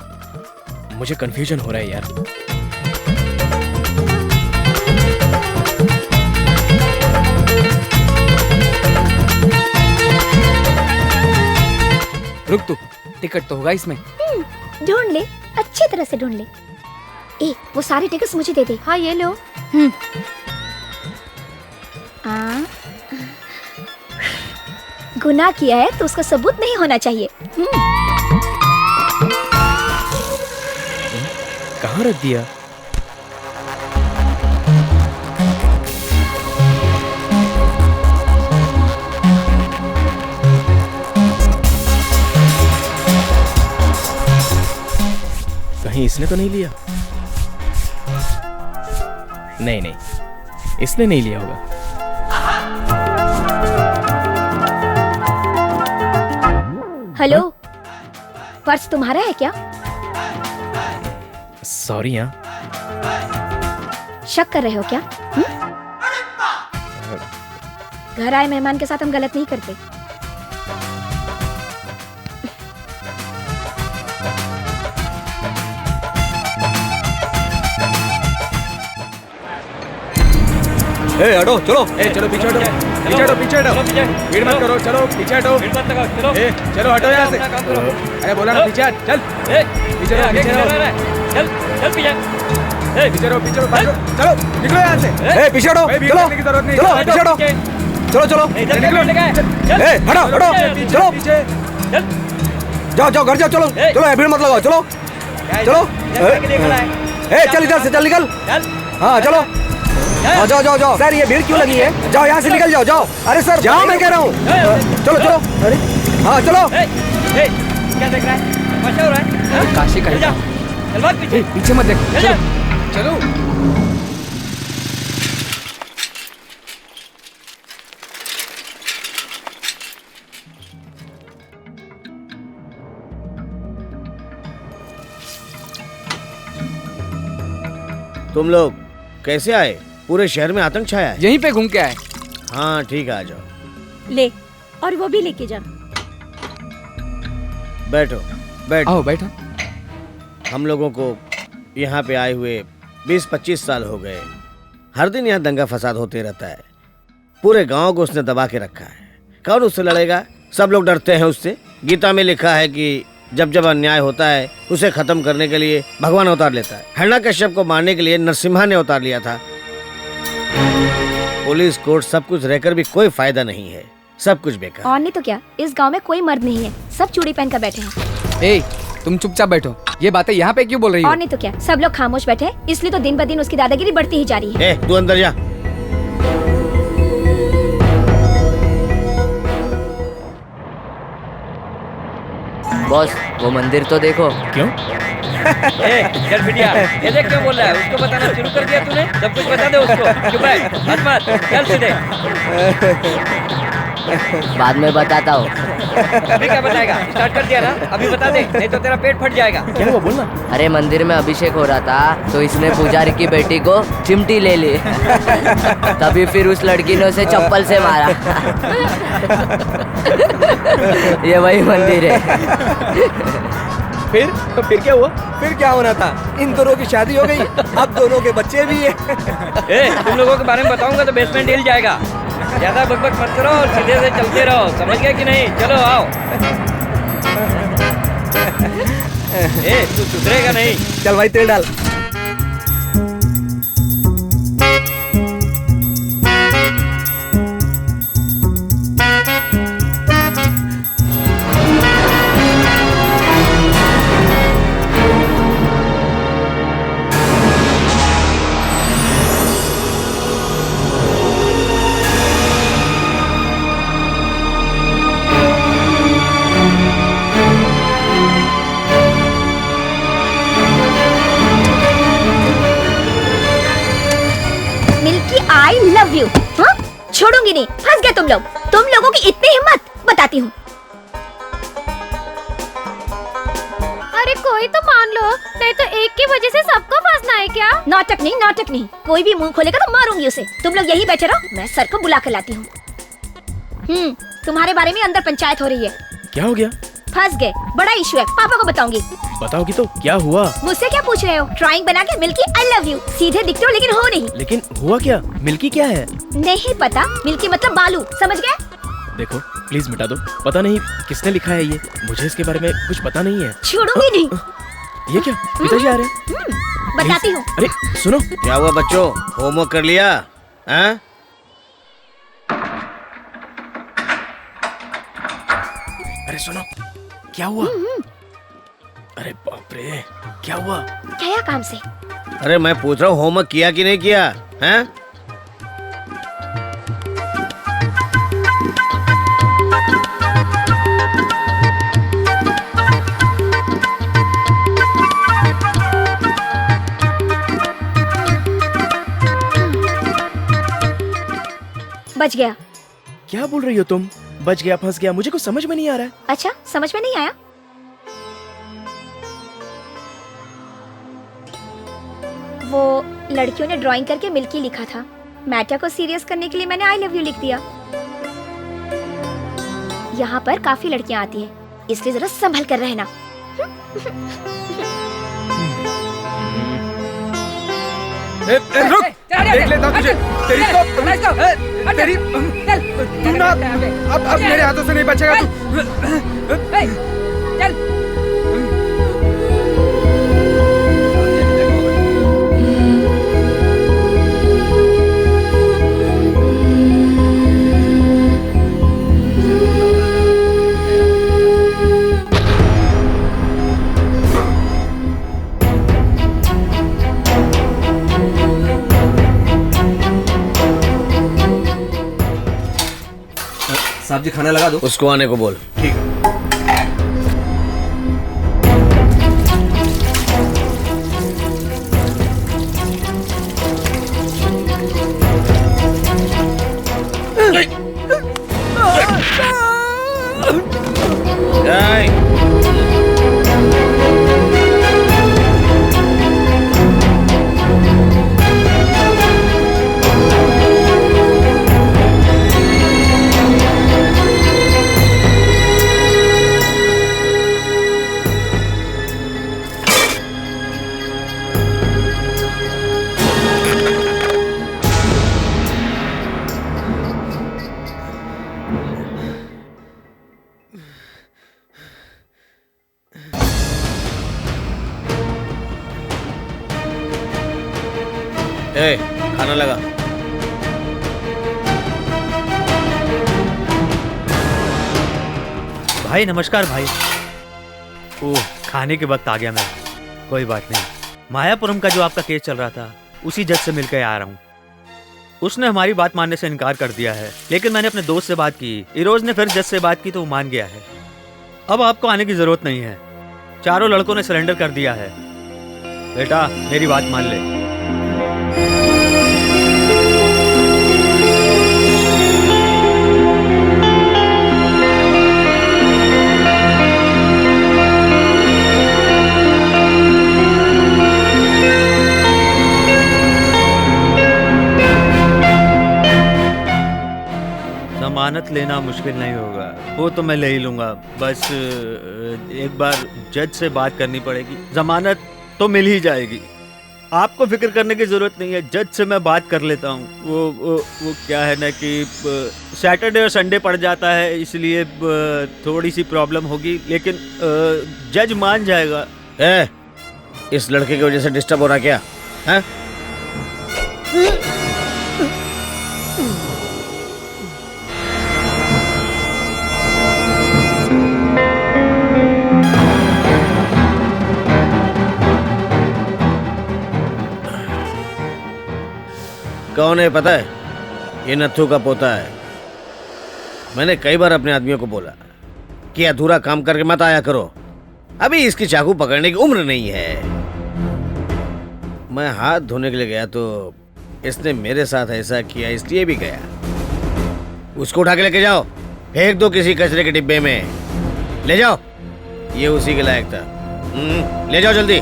Speaker 2: मुझे कंफ्यूजन हो रहा है यार।
Speaker 1: रुक तू, टिकट तो होगा इसमें।
Speaker 9: ढूंढ ले, अच्छी तरह से ढूंढ ले। वो सारे टिकट्स मुझे दे दे। हाँ ये लो। गुनाह किया है तो उसका सबूत नहीं होना चाहिए।
Speaker 2: कहाँ रख दिया? कहीं इसने तो नहीं लिया? नहीं नहीं, इसने नहीं लिया होगा।
Speaker 9: हेलो, पर्स तुम्हारा है क्या?
Speaker 2: सॉरी। हाँ,
Speaker 9: शक कर रहे हो क्या? घर आए मेहमान के साथ हम गलत नहीं करते।
Speaker 5: हटो, चलो।
Speaker 6: चलो पीछे हटो, पीछे हटो। भीड़ मत करो, चलो पीछे हटो। चलो हटो यहाँ से। अरे बोला ना पीछे हट, चल। पीछे रहो, पीछे रहो। पीछे रहो, पीछे रहो, चलो निकलो यहाँ से।
Speaker 5: पीछे हटो, चलो।
Speaker 6: की जरूरत नहीं।
Speaker 5: चलो पीछे हटो, चलो।
Speaker 6: निकलो,
Speaker 5: हटो, चलो।
Speaker 6: पीछे
Speaker 5: जाओ घर जाओ, चलो। भीड़ मत लगाओ, चलो। चल इधर से, चल निकल। हाँ चलो। जाओ। सर ये भीड़ क्यों लगी है? जाओ यहाँ से, निकल जाओ। अरे सर जाओ, मैं कह रहा हूँ। चलो। अरे हाँ चलो।
Speaker 3: क्या देख रहा है? क्या हो रहा है?
Speaker 1: काशी का पीछे मत देखो, चलो।
Speaker 11: तुम लोग कैसे आए? पूरे शहर में आतंक छाया है।
Speaker 1: यहीं पे घूम के आए।
Speaker 11: हाँ ठीक है, आ जाओ।
Speaker 7: ले, और वो भी लेके जा।
Speaker 11: बैठो।
Speaker 1: आओ बैठो।
Speaker 11: हम लोगों को यहाँ पे आए हुए 20-25 साल हो गए। हर दिन यहाँ दंगा फसाद होते रहता है। पूरे गांव को उसने दबा के रखा है। कौन उससे लड़ेगा? सब लोग डरते हैं उससे। गीता में लिखा है कि जब जब अन्याय होता है उसे खत्म करने के लिए भगवान अवतार लेता है। हिरण्यकश्यप को मारने के लिए नरसिम्हा ने अवतार लिया था। पुलिस कोर्ट सब कुछ रहकर भी कोई फायदा नहीं है, सब कुछ बेकार।
Speaker 9: और नहीं तो क्या, इस गांव में कोई मर्द नहीं है, सब चूड़ी पहन कर बैठे हैं।
Speaker 1: तुम चुपचाप बैठो। ये बातें यहाँ पे क्यों बोल रही हो?
Speaker 9: और नहीं तो क्या, सब लोग खामोश बैठे हैं, इसलिए तो दिन ब दिन उसकी दादागिरी बढ़ती ही जा रही है।
Speaker 11: तू अंदर जा।
Speaker 4: बॉस वो मंदिर तो देखो।
Speaker 2: क्यों?
Speaker 3: चल बिटिया, ये देख क्यों बोल रहा है? उसको बताना शुरू कर दिया तूने? सब कुछ बता दे उसको। चुप रह, मत चल सीधे।
Speaker 4: बाद में बताता हूँ।
Speaker 3: अभी क्या बताएगा? स्टार्ट कर दिया ना, अभी बता दे, नहीं तो तेरा पेट फट जाएगा।
Speaker 2: क्या हुआ, बोलना।
Speaker 4: अरे मंदिर में अभिषेक हो रहा था तो इसने पुजारी की बेटी को चिमटी ले ली। तभी फिर उस लड़की ने उसे चप्पल से मारा। ये वही मंदिर है।
Speaker 2: फिर क्या हुआ?
Speaker 5: फिर क्या होना था? इन दोनों की शादी हो गई, अब दोनों के बच्चे भी हैं।
Speaker 3: तुम लोगों के बारे में बताऊंगा तो बेसमेंट हिल जाएगा। ज्यादा बकबक मत करो और सीधे से चलते रहो, समझ गए कि नहीं? चलो आओ। तू सुधरेगा नहीं।
Speaker 5: चल भाई तेल डाल।
Speaker 9: I love you. हाँ, छोड़ूंगी नहीं। फंस गए तुम लोग। तुम लोगों की इतनी हिम्मत, बताती हूँ।
Speaker 12: अरे कोई तो मान लो, नहीं तो एक की वजह से सबको फंसना है क्या?
Speaker 9: नाटक नहीं। कोई भी मुंह खोलेगा तो मारूंगी उसे। तुम लोग यही बैठे रहो, मैं सर को बुला कर लाती हूँ। तुम्हारे बारे में अंदर पंचायत हो रही है।
Speaker 2: क्या हो गया?
Speaker 9: फंस गए, बड़ा इशू है, पापा को बताऊंगी।
Speaker 2: बताओगी तो क्या हुआ?
Speaker 9: मुझसे क्या पूछ रहे हो? ड्राइंग बना के मिल्की आई लव यू। सीधे दिखते हो लेकिन हो नहीं।
Speaker 2: लेकिन हुआ क्या? मिल्की क्या है?
Speaker 9: नहीं पता, मिल्की मतलब बालू, समझ गए?
Speaker 2: देखो प्लीज मिटा दो। पता नहीं किसने लिखा है ये, मुझे इसके बारे में कुछ पता नहीं है।
Speaker 9: छोड़ूंगी नहीं।
Speaker 2: ये क्या, पिताजी आ रहे हैं?
Speaker 9: बताती हूँ।
Speaker 2: अरे सुनो।
Speaker 11: क्या हुआ बच्चों, होमवर्क कर लिया? हाँ?
Speaker 2: अरे सुनो, क्या हुआ? अरे बाप रे, क्या हुआ?
Speaker 9: क्या काम से?
Speaker 11: अरे मैं पूछ रहा हूँ होमवर्क किया कि नहीं किया हैं?
Speaker 9: बच गया।
Speaker 2: क्या बोल रही हो तुम? बच गया, फंस गया, मुझे कुछ समझ में नहीं आ रहा है।
Speaker 9: अच्छा, समझ में नहीं आया? वो लड़कियों ने ड्राइंग करके मिल्की लिखा था। मैटर को सीरियस करने के लिए मैंने आई लव यू लिख दिया। यहाँ पर काफी लड़कियाँ आती हैं, इसलिए जरा संभल कर रहना।
Speaker 6: रुक, देख लेता हूँ तुझे। तेरी तू ना अब मेरे हाथों से नहीं बचेगा तू।
Speaker 7: चल।
Speaker 5: साहब जी खाना लगा दो।
Speaker 11: उसको आने को बोल।
Speaker 5: ठीक।
Speaker 11: खाना लगा।
Speaker 10: भाई नमस्कार भाई। ओह, खाने के वक्त आ गया मैं। कोई बात नहीं। मायापुरम का जो आपका केस चल रहा था, उसी जज से मिलकर आ रहा हूँ। उसने हमारी बात मानने से इनकार कर दिया है, लेकिन मैंने अपने दोस्त से बात की, इरोज ने फिर जज से बात की तो वो मान गया है। अब आपको आने की जरूरत नहीं है। चारों लड़कों ने सरेंडर कर दिया है। बेटा मेरी बात मान ले। जमानत लेना मुश्किल नहीं होगा, वो तो मैं ले ही लूंगा। बस एक बार जज से बात करनी पड़ेगी, जमानत तो मिल ही जाएगी। आपको फिक्र करने की जरूरत नहीं है, जज से मैं बात कर लेता हूँ। वो क्या है ना कि सैटरडे और संडे पड़ जाता है, इसलिए थोड़ी सी प्रॉब्लम होगी, लेकिन जज मान जाएगा।
Speaker 11: इस लड़के की वजह से डिस्टर्ब हो रहा क्या है? कौन है पता है? ये नत्थू का पोता है। मैंने कई बार अपने आदमियों को बोला कि अधूरा काम करके मत आया करो, अभी इसकी चाकू पकड़ने की उम्र नहीं है। मैं हाथ धोने के लिए गया तो इसने मेरे साथ ऐसा किया, इसलिए भी गया। उसको उठा के लेके जाओ, फेंक दो किसी कचरे के डिब्बे में, ले जाओ। ये उसी के लायक था। ले जाओ जल्दी।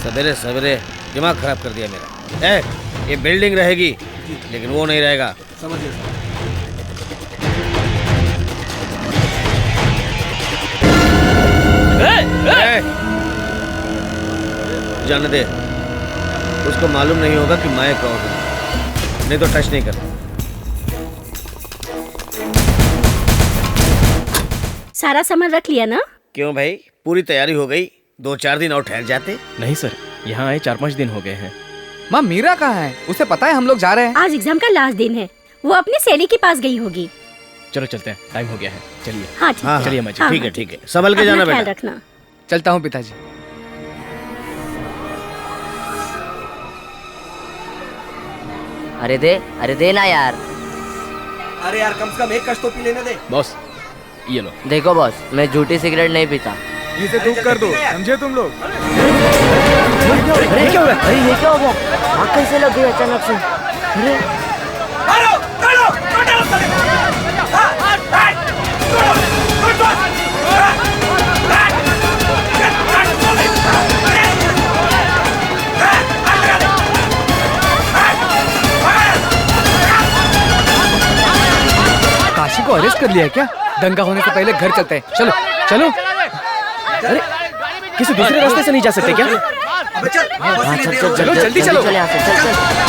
Speaker 11: सवेरे सवेरे दिमाग खराब कर दिया मेरा। ये बिल्डिंग रहेगी लेकिन वो नहीं रहेगा।
Speaker 5: समझिए
Speaker 11: जाने दे, उसको मालूम नहीं होगा कि मैं कौन हूं, नहीं तो टच नहीं करता।
Speaker 7: सारा सामान रख लिया ना?
Speaker 11: क्यों भाई, पूरी तैयारी हो गई? 2-4 दिन और ठहर जाते।
Speaker 2: नहीं सर, यहाँ आए 4-5 दिन हो गए हैं।
Speaker 1: माँ मीरा कहाँ है? उसे पता है हम लोग जा रहे हैं?
Speaker 7: आज एग्जाम का लास्ट दिन है, वो अपनी सहेली के पास गई होगी।
Speaker 2: चलो चलते हैं, टाइम हो गया है, चलिए।
Speaker 7: हाँ ठीक है।
Speaker 2: चलिए अम्मा जी।
Speaker 7: हाँ,
Speaker 11: ठीक है
Speaker 7: हाँ,
Speaker 11: ठीक है, संभल के जाना
Speaker 7: अपना ख्याल
Speaker 11: बेटा।
Speaker 7: रखना।
Speaker 1: चलता हूँ पिताजी।
Speaker 4: अरे दे ना यार।
Speaker 5: अरे यार कम से कम एक कश तो पी लेने दे।
Speaker 2: बॉस ये लो।
Speaker 4: देखो बॉस, मैं झूठी सिगरेट नहीं पीता।
Speaker 6: इसे धूप कर दो, समझे तुम लोग?
Speaker 4: अरे क्या हुआ? अरे ये क्या हो गया? आग कैसे लग गई अचानक से? अरे
Speaker 1: काशी को अरेस्ट कर लिया है क्या? दंगा होने से पहले घर चलते हैं। चलो
Speaker 2: चलो। अरे किसी दूसरे रास्ते से नहीं जा सकते क्या?
Speaker 4: हाँ,
Speaker 1: चलो जल्दी चलो।
Speaker 4: चल यहाँ से, चल।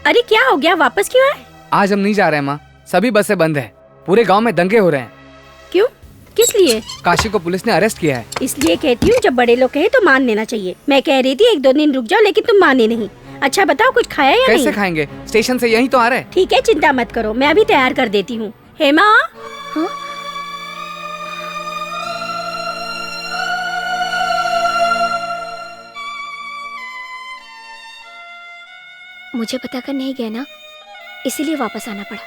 Speaker 7: अरे क्या हो गया, वापस क्यों आए?
Speaker 1: आज हम नहीं जा रहे हैं माँ, सभी बसें बंद है। पूरे गांव में दंगे हो रहे हैं।
Speaker 7: क्यों, किस लिए?
Speaker 1: काशी को पुलिस ने अरेस्ट किया है।
Speaker 7: इसलिए कहती हूँ जब बड़े लोग कहे तो मान लेना चाहिए। मैं कह रही थी 1-2 दिन रुक जाओ, लेकिन तुम माने नहीं। अच्छा बताओ, कुछ खाया या
Speaker 1: कैसे
Speaker 7: नहीं?
Speaker 1: खाएंगे? स्टेशन से यहीं तो आ रहे हैं।
Speaker 7: ठीक है, चिंता मत करो, मैं अभी तैयार कर देती हूँ। हेमा, हाँ?
Speaker 9: मुझे बताकर नहीं गए ना, इसीलिए वापस आना पड़ा।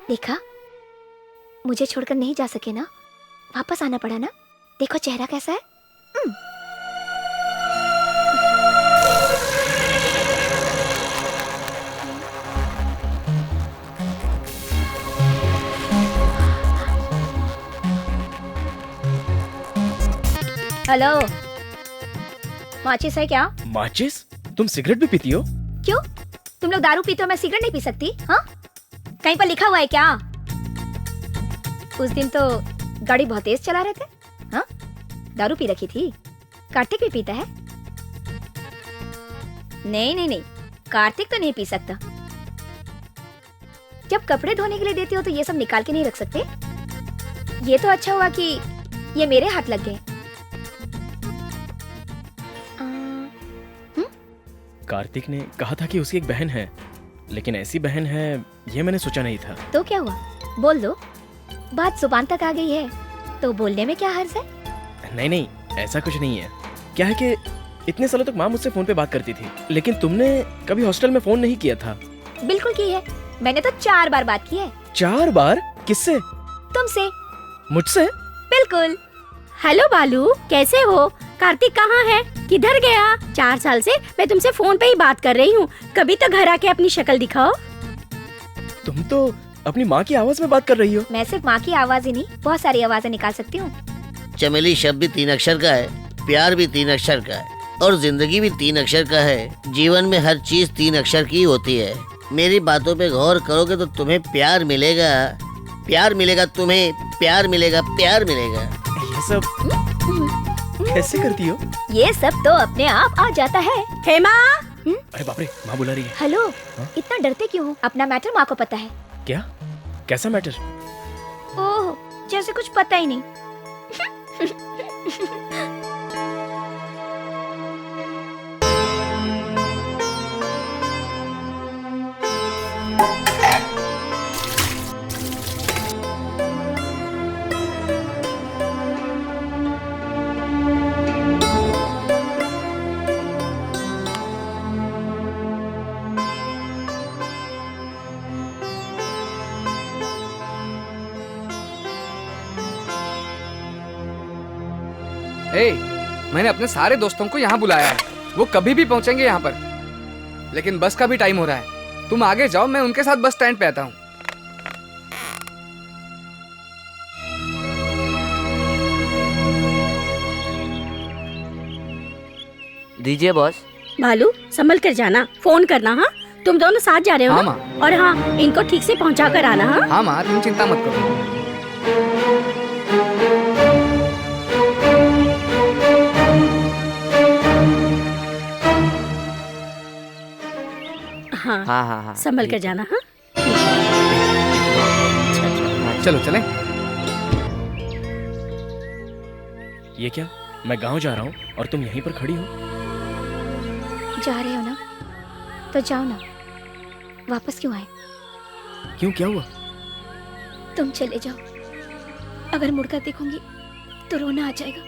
Speaker 9: देखा, मुझे छोड़कर नहीं जा सके ना, वापस आना पड़ा ना। देखो चेहरा कैसा है। हेलो, माचिस है क्या?
Speaker 2: माचिस? तुम सिगरेट भी पीती हो?
Speaker 9: क्यों, तुम लोग दारू पीते हो, मैं सिगरेट नहीं पी सकती? हाँ, कहीं पर लिखा हुआ है क्या? उस दिन तो गाड़ी बहुत तेज चला रहे थे। हाँ, दारू पी रखी थी। कार्तिक भी पीता है? नहीं नहीं नहीं, कार्तिक तो नहीं पी सकता। जब कपड़े धोने के लिए देते हो तो ये सब निकाल के नहीं रख सकते। ये तो अच्छा हुआ कि ये मेरे हाथ लग गए।
Speaker 2: कार्तिक ने कहा था कि उसकी एक बहन है, लेकिन ऐसी बहन है ये मैंने सोचा नहीं था।
Speaker 9: तो क्या हुआ, बोल दो। बात जुबान तक आ गई है तो बोलने में क्या हर्ज है?
Speaker 2: नहीं नहीं, ऐसा कुछ नहीं है। क्या है कि इतने सालों तक माँ मुझसे फोन पे बात करती थी, लेकिन तुमने कभी हॉस्टल में फोन नहीं किया था।
Speaker 9: बिल्कुल की है, मैंने तो 4 बार बात की है।
Speaker 2: 4 बार? किससे?
Speaker 9: तुमसे।
Speaker 2: मुझसे?
Speaker 9: बिल्कुल।
Speaker 7: हेलो बालू, कैसे हो? कार्तिक कहाँ है, किधर गया? 4 साल से मैं तुमसे फोन पे ही बात कर रही हूँ, कभी तो घर आके अपनी शक्ल दिखाओ।
Speaker 2: तुम तो अपनी माँ की आवाज में बात कर रही हो।
Speaker 9: मैं सिर्फ माँ की आवाज ही नहीं, बहुत सारी आवाजें निकाल सकती हूँ।
Speaker 11: चमेली शब्द भी 3 अक्षर का है, प्यार भी 3 अक्षर का है, और जिंदगी भी 3 अक्षर का है। जीवन में हर चीज 3 अक्षर की होती है। मेरी बातों पे गौर करोगे तो तुम्हें प्यार मिलेगा, प्यार मिलेगा, तुम्हें प्यार मिलेगा, प्यार मिलेगा।
Speaker 2: ये सब कैसे करती हो?
Speaker 9: ये सब तो अपने आप आ जाता है।
Speaker 7: हेमा,
Speaker 2: अरे बाप रे, माँ बुला रही है।
Speaker 9: हेलो, इतना डरते क्यों हो? अपना मैटर माँ को पता है।
Speaker 2: क्या? कैसा मैटर?
Speaker 9: ओह, जैसे कुछ पता ही नहीं।
Speaker 1: ए, मैंने अपने सारे दोस्तों को यहाँ बुलाया है, वो कभी भी पहुंचेंगे यहाँ पर, लेकिन बस का भी टाइम हो रहा है। तुम आगे जाओ, मैं उनके साथ बस स्टैंड पे आता हूँ।
Speaker 4: दीजिए बॉस।
Speaker 7: भालू संभल कर जाना, फोन करना। हाँ, तुम दोनों साथ जा रहे हो
Speaker 1: हाँ,
Speaker 7: ना?
Speaker 1: माँ।
Speaker 7: और हाँ, इनको ठीक से पहुंचा कर आना। हाँ
Speaker 1: हाँ माँ, तुम चिंता मत करो।
Speaker 7: हाँ
Speaker 4: हाँ हाँ हाँ
Speaker 7: संभल कर जाना। हाँ
Speaker 1: चलो चलें।
Speaker 2: ये क्या, मैं गांव जा रहा हूँ और तुम यहीं पर खड़ी हो?
Speaker 9: जा रहे हो ना, तो जाओ ना, वापस क्यों आए?
Speaker 2: क्यों, क्या हुआ?
Speaker 9: तुम चले जाओ, अगर मुड़कर देखूंगी तो रोना आ जाएगा।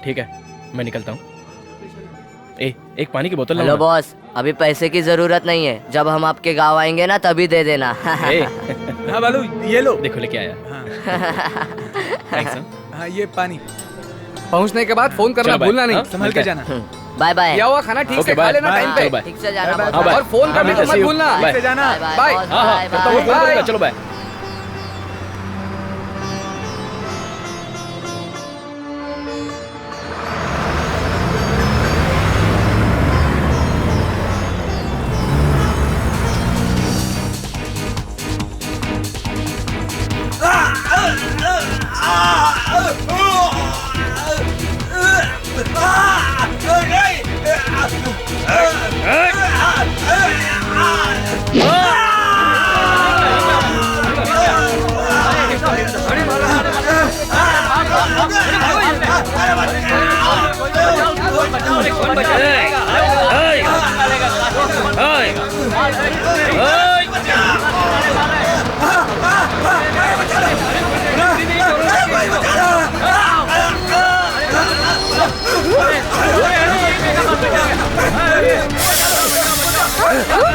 Speaker 2: ठीक है, मैं निकलता हूँ। एक पानी की बोतल
Speaker 4: हेलो
Speaker 2: लाऊंगा।
Speaker 4: बॉस, अभी पैसे की जरूरत नहीं है, जब हम आपके गांव आएंगे ना तभी दे देना।
Speaker 6: हाँ बालू, ये लो।
Speaker 2: देखो लेके आया। थैंक्स।
Speaker 6: हाँ ये पानी।
Speaker 1: पहुंचने के बाद फोन करना
Speaker 2: चलो,
Speaker 1: भूलना नहीं।
Speaker 6: संभल के जाना।
Speaker 4: Bye bye.
Speaker 1: दिया हुआ खाना ठीक से खा लेना टाइम पे।
Speaker 4: ठीक से जाना
Speaker 2: हाँ,
Speaker 4: बॉस।
Speaker 2: बाय।
Speaker 1: और फोन करना तो मत भूलना।
Speaker 6: ठीक से जाना।
Speaker 1: बाय।
Speaker 2: हाँ हाँ, करता हूँ, फोन करूंगा, चलो बाय।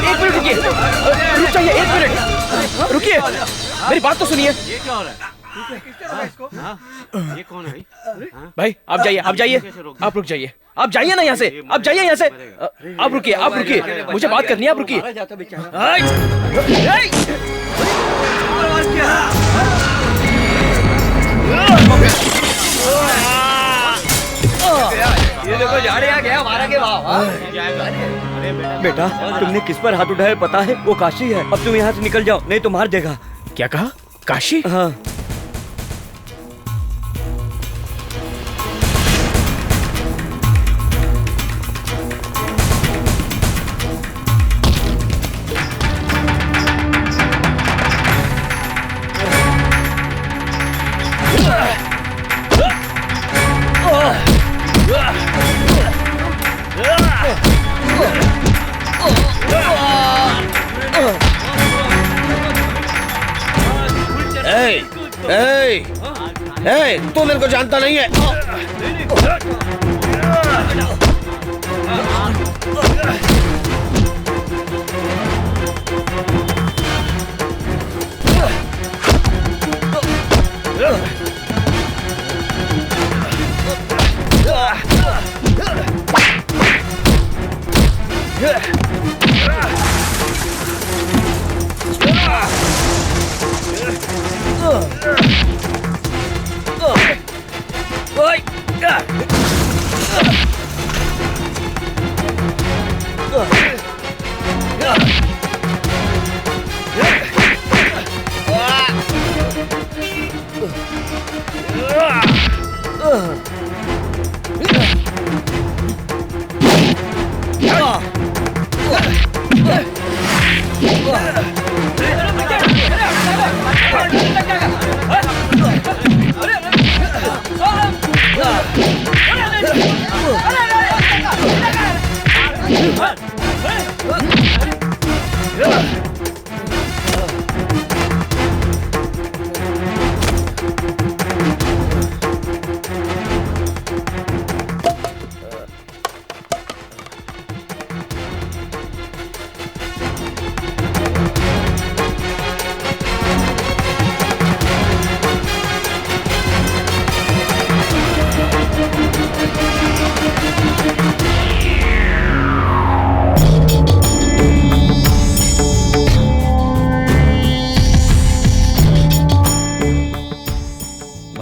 Speaker 2: एक मिनट रुकिए, रुक जाइए, एक मिनट रुकिए, मेरी बात तो सुनिए।
Speaker 13: ये क्या हो रहा है? ये कौन है
Speaker 2: भाई आप जाइए, आप जाइए, आप रुक जाइए, आप जाइए ना यहाँ से, आप जाइए यहाँ से। आप रुकिए, आप रुकिए, मुझे बात करनी है, आप रुकिए।
Speaker 5: ये देखो झाड़े आ गया, मारा के भाव। बेटा तुमने किस पर हाथ उठाया पता है? वो काशी है। अब तुम यहाँ से निकल जाओ, नहीं तो मार देगा।
Speaker 2: क्या कहा? काशी?
Speaker 5: हाँ।
Speaker 11: तू मेरे को जानता नहीं है।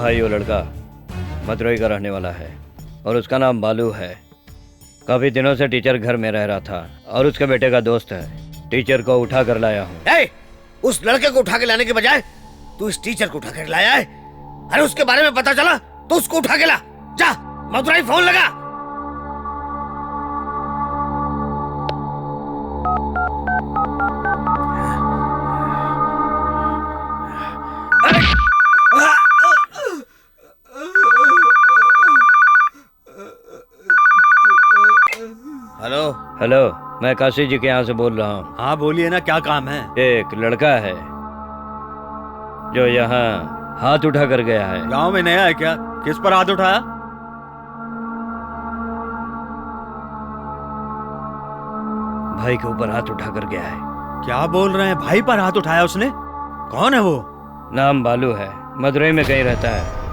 Speaker 5: भाई वो लड़का मदुरई का रहने वाला है और उसका नाम बालू है। काफी दिनों से टीचर घर में रह रहा था और उसके बेटे का दोस्त है। टीचर को उठा कर लाया हूँ।
Speaker 11: उस लड़के को उठा के लाने के बजाय तू इस टीचर को उठा कर लाया है। अरे उसके बारे में पता चला तो उसको उठा के ला। जा मदुरई फोन लगा। हेलो
Speaker 5: हेलो, मैं काशी जी के यहाँ से बोल रहा हूँ।
Speaker 10: हाँ बोलिए ना, क्या काम है?
Speaker 5: एक लड़का है जो यहाँ हाथ उठा कर गया है।
Speaker 10: गांव में नया है क्या? किस पर हाथ उठाया?
Speaker 5: भाई के ऊपर हाथ उठा कर गया है।
Speaker 10: क्या बोल रहे हैं? भाई पर हाथ उठाया उसने? कौन है वो?
Speaker 5: नाम बालू है, मदुरई में कहीं रहता है।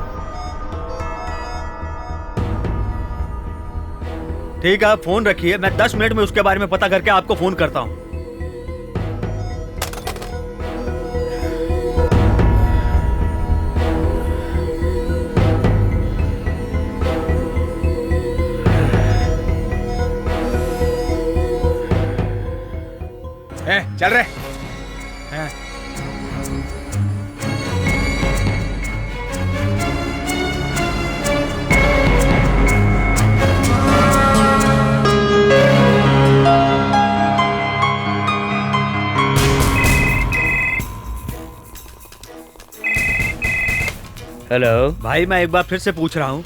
Speaker 10: ठीक है, आप फोन रखिए, मैं 10 मिनट में उसके बारे में पता करके आपको फोन करता हूँ।
Speaker 6: चल रहे।
Speaker 5: हेलो
Speaker 10: भाई, मैं एक बार फिर से पूछ रहा हूँ,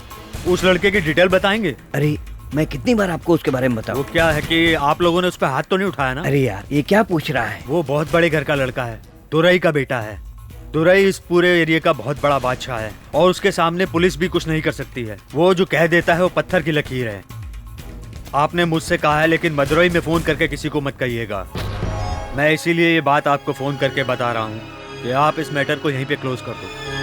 Speaker 10: उस लड़के की डिटेल बताएंगे?
Speaker 5: अरे मैं कितनी बार आपको उसके बारे में बताऊं?
Speaker 10: वो क्या है कि आप लोगों ने उस पर हाथ तो नहीं उठाया ना?
Speaker 5: अरे यार, ये क्या पूछ रहा है?
Speaker 10: वो बहुत बड़े घर का लड़का है, तुरई का बेटा है। तुरई इस पूरे एरिया का बहुत बड़ा बादशाह है और उसके सामने पुलिस भी कुछ नहीं कर सकती है। वो जो कह देता है वो पत्थर की लकीर है। आपने मुझसे कहा है, लेकिन मदुरई में फोन करके किसी को मत कहिएगा। मैं इसीलिए ये बात आपको फोन करके बता रहा हूँ कि आप इस मैटर को यहीं पे क्लोज कर दो।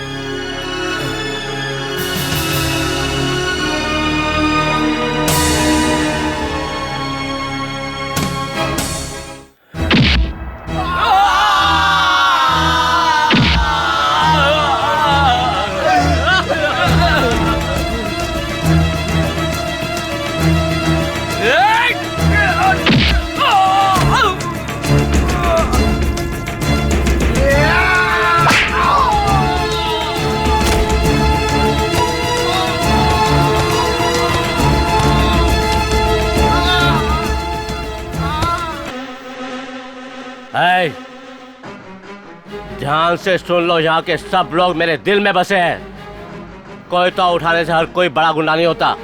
Speaker 14: ध्यान से सुन लो, यहाँ के सब लोग मेरे दिल में बसे हैं। कोई तो उठाने से हर कोई बड़ा गुंडा नहीं होता।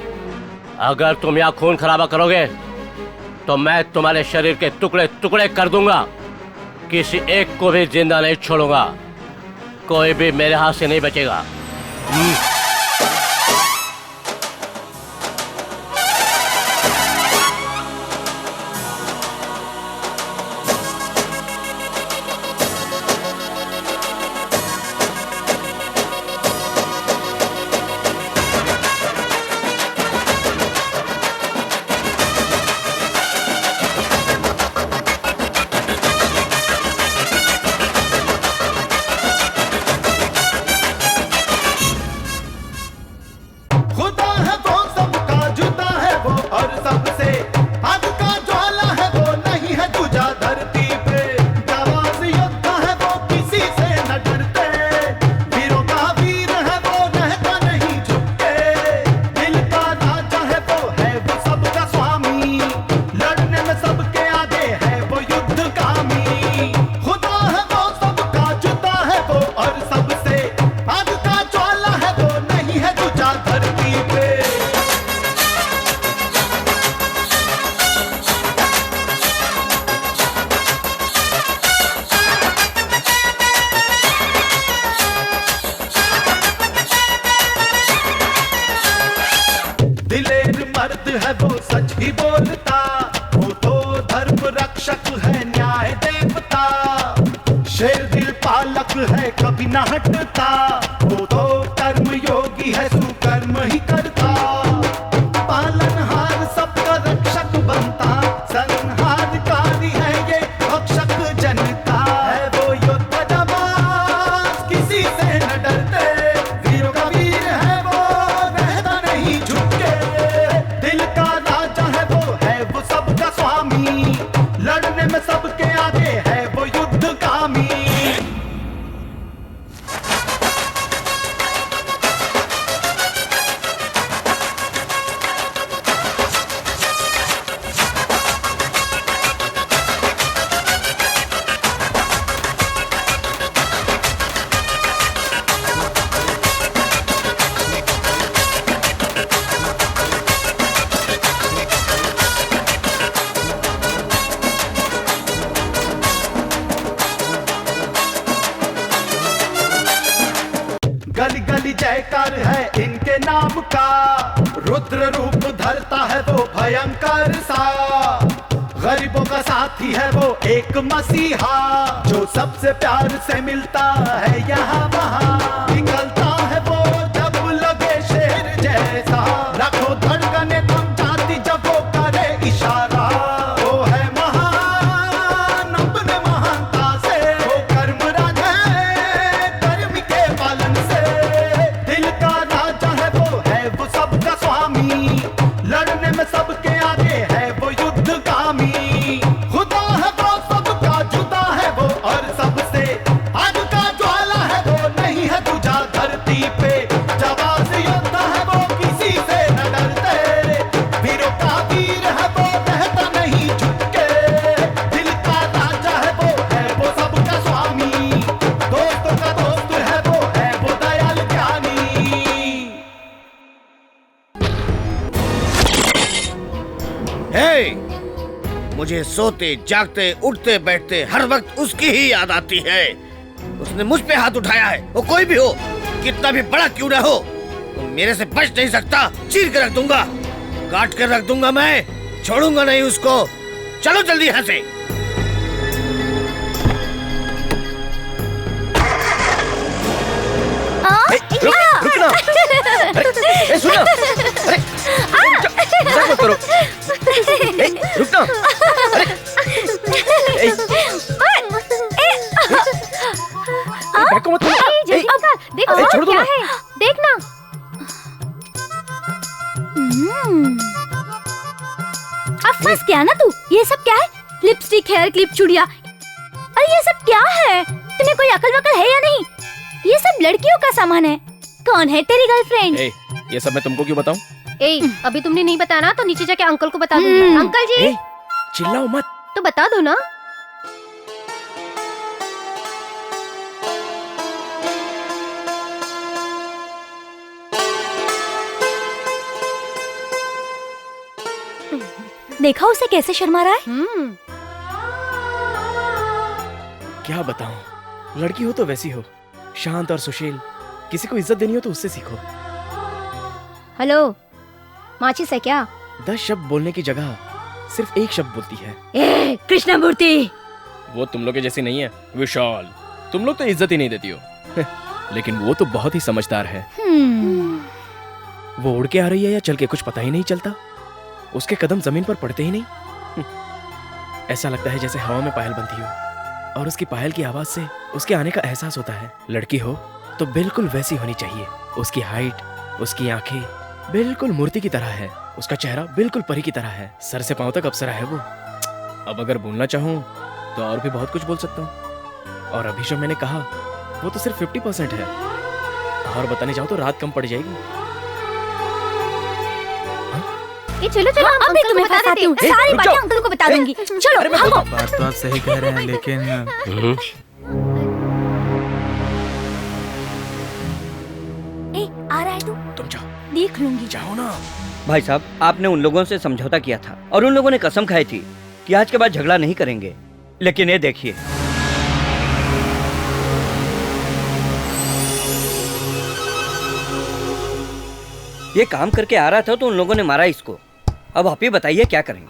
Speaker 14: अगर तुम यहाँ खून खराबा करोगे तो मैं तुम्हारे शरीर के टुकड़े टुकड़े कर दूंगा। किसी एक को भी जिंदा नहीं छोड़ूंगा। कोई भी मेरे हाथ से नहीं बचेगा।
Speaker 15: वीरों का वीर
Speaker 8: गली गली जयकार है इनके नाम का, रुद्र रूप धरता है वो भयंकर सा, गरीबों का साथी है वो एक मसीहा, जो सबसे प्यार से मिलता है यहाँ वहाँ, निकलता है वो जब लगे शेर जैसा, रखो धड़कने थम जाती जब वो करे इशारा, वो है महान अपने महानता से, वो कर्मराज है कर्म के पालन से, दिल का राजा है वो सबका स्वामी, लड़ने में सबके आगे है वो युद्धगामी, खुदा है वो सबका जुदा है वो और सबसे, आग का ज्वाला है वो नहीं है तुझा धरती पे, जवान योद्धा है वो किसी से न डरते, वीरों का वीर है वो रहता नहीं झुक के, दिल का राजा है वो सबका स्वामी, दोस्तों का दोस्त है वो दयाल ज्ञानी।
Speaker 11: हे! मुझे सोते जागते उठते बैठते हर वक्त उसकी ही याद आती है। उसने मुझ पे हाथ उठाया है, वो कोई भी हो, कितना भी बड़ा क्यों ना हो, वो मेरे से बच नहीं सकता। चीर के रख दूंगा, काट कर रख दूंगा, मैं छोड़ूंगा नहीं उसको। चलो जल्दी यहाँ से।
Speaker 2: रुकना। अरे सुनो, अरे मजाक मत करो। रुकना। बैको मत
Speaker 12: देखो
Speaker 2: छोड़ दो
Speaker 12: क्या
Speaker 2: ना।
Speaker 12: है, देखना।
Speaker 9: अब फंस गया ना तू। ये सब क्या है? लिपस्टिक, हेयर क्लिप, चूड़िया, अरे ये सब क्या है? तुम्हें कोई अकल वकल है या नहीं? ये सब लड़कियों का सामान है। कौन है तेरी गर्लफ्रेंड?
Speaker 2: ये सब मैं तुमको क्यों बताऊं?
Speaker 12: अभी तुमने नहीं बताया ना तो नीचे जाके अंकल को बता दूंगी। अंकल जी
Speaker 2: चिल्लाओ मत।
Speaker 12: तो बता दो ना।
Speaker 9: देखा उसे कैसे शर्मा रहा है?
Speaker 2: क्या बताऊं, लड़की हो तो वैसी हो, शांत और सुशील। किसी को इज्जत देनी हो तो उससे सीखो।
Speaker 9: हेलो, माचिस है क्या?
Speaker 2: 10 शब्द बोलने की जगह सिर्फ एक शब्द बोलती है।
Speaker 9: ए, कृष्णमूर्ति।
Speaker 2: वो तुम लोग के जैसी नहीं है विशाल। तुम लोग तो इज्जत ही नहीं देती हो। लेकिन वो तो बहुत ही समझदार है। वो उड़ के आ रही है या चल के, कुछ पता ही नहीं चलता। उसके कदम जमीन पर पड़ते ही नहीं। ऐसा लगता है जैसे हवा में पायल बनती हो और उसकी पायल की आवाज से उसके आने का एहसास होता है। लड़की हो तो बिल्कुल वैसी होनी चाहिए। उसकी हाइट, उसकी आंखें बिल्कुल मूर्ति की तरह है। उसका चेहरा बिल्कुल परी की तरह है। सर से पांव तक अप्सरा है वो। अब अगर बोलना चाहूँ तो और भी बहुत कुछ बोल सकता हूँ। और अभी जो मैंने कहा वो तो सिर्फ 50% है। और बताने जाऊँ तो रात कम पड़ जाएगी।
Speaker 9: चलो चलो, अब मैं तुम्हें बताती हूँ। सारी बातें अंकल को बता दूंगी। चलो भागो।
Speaker 6: बात तो आप सही कह रहे हैं, लेकिन
Speaker 9: आ रहा है तू?
Speaker 2: तुम जाओ।
Speaker 9: देख लूंगी।
Speaker 2: जाओ ना।
Speaker 5: भाई साहब, आपने उन लोगों से समझौता किया था और उन लोगों ने कसम खाई थी कि आज के बाद झगड़ा नहीं करेंगे। लेकिन ये देखिए, ये काम करके आ रहा था तो उन लोगों ने मारा इसको। अब आप ही बताइए क्या करेंगे?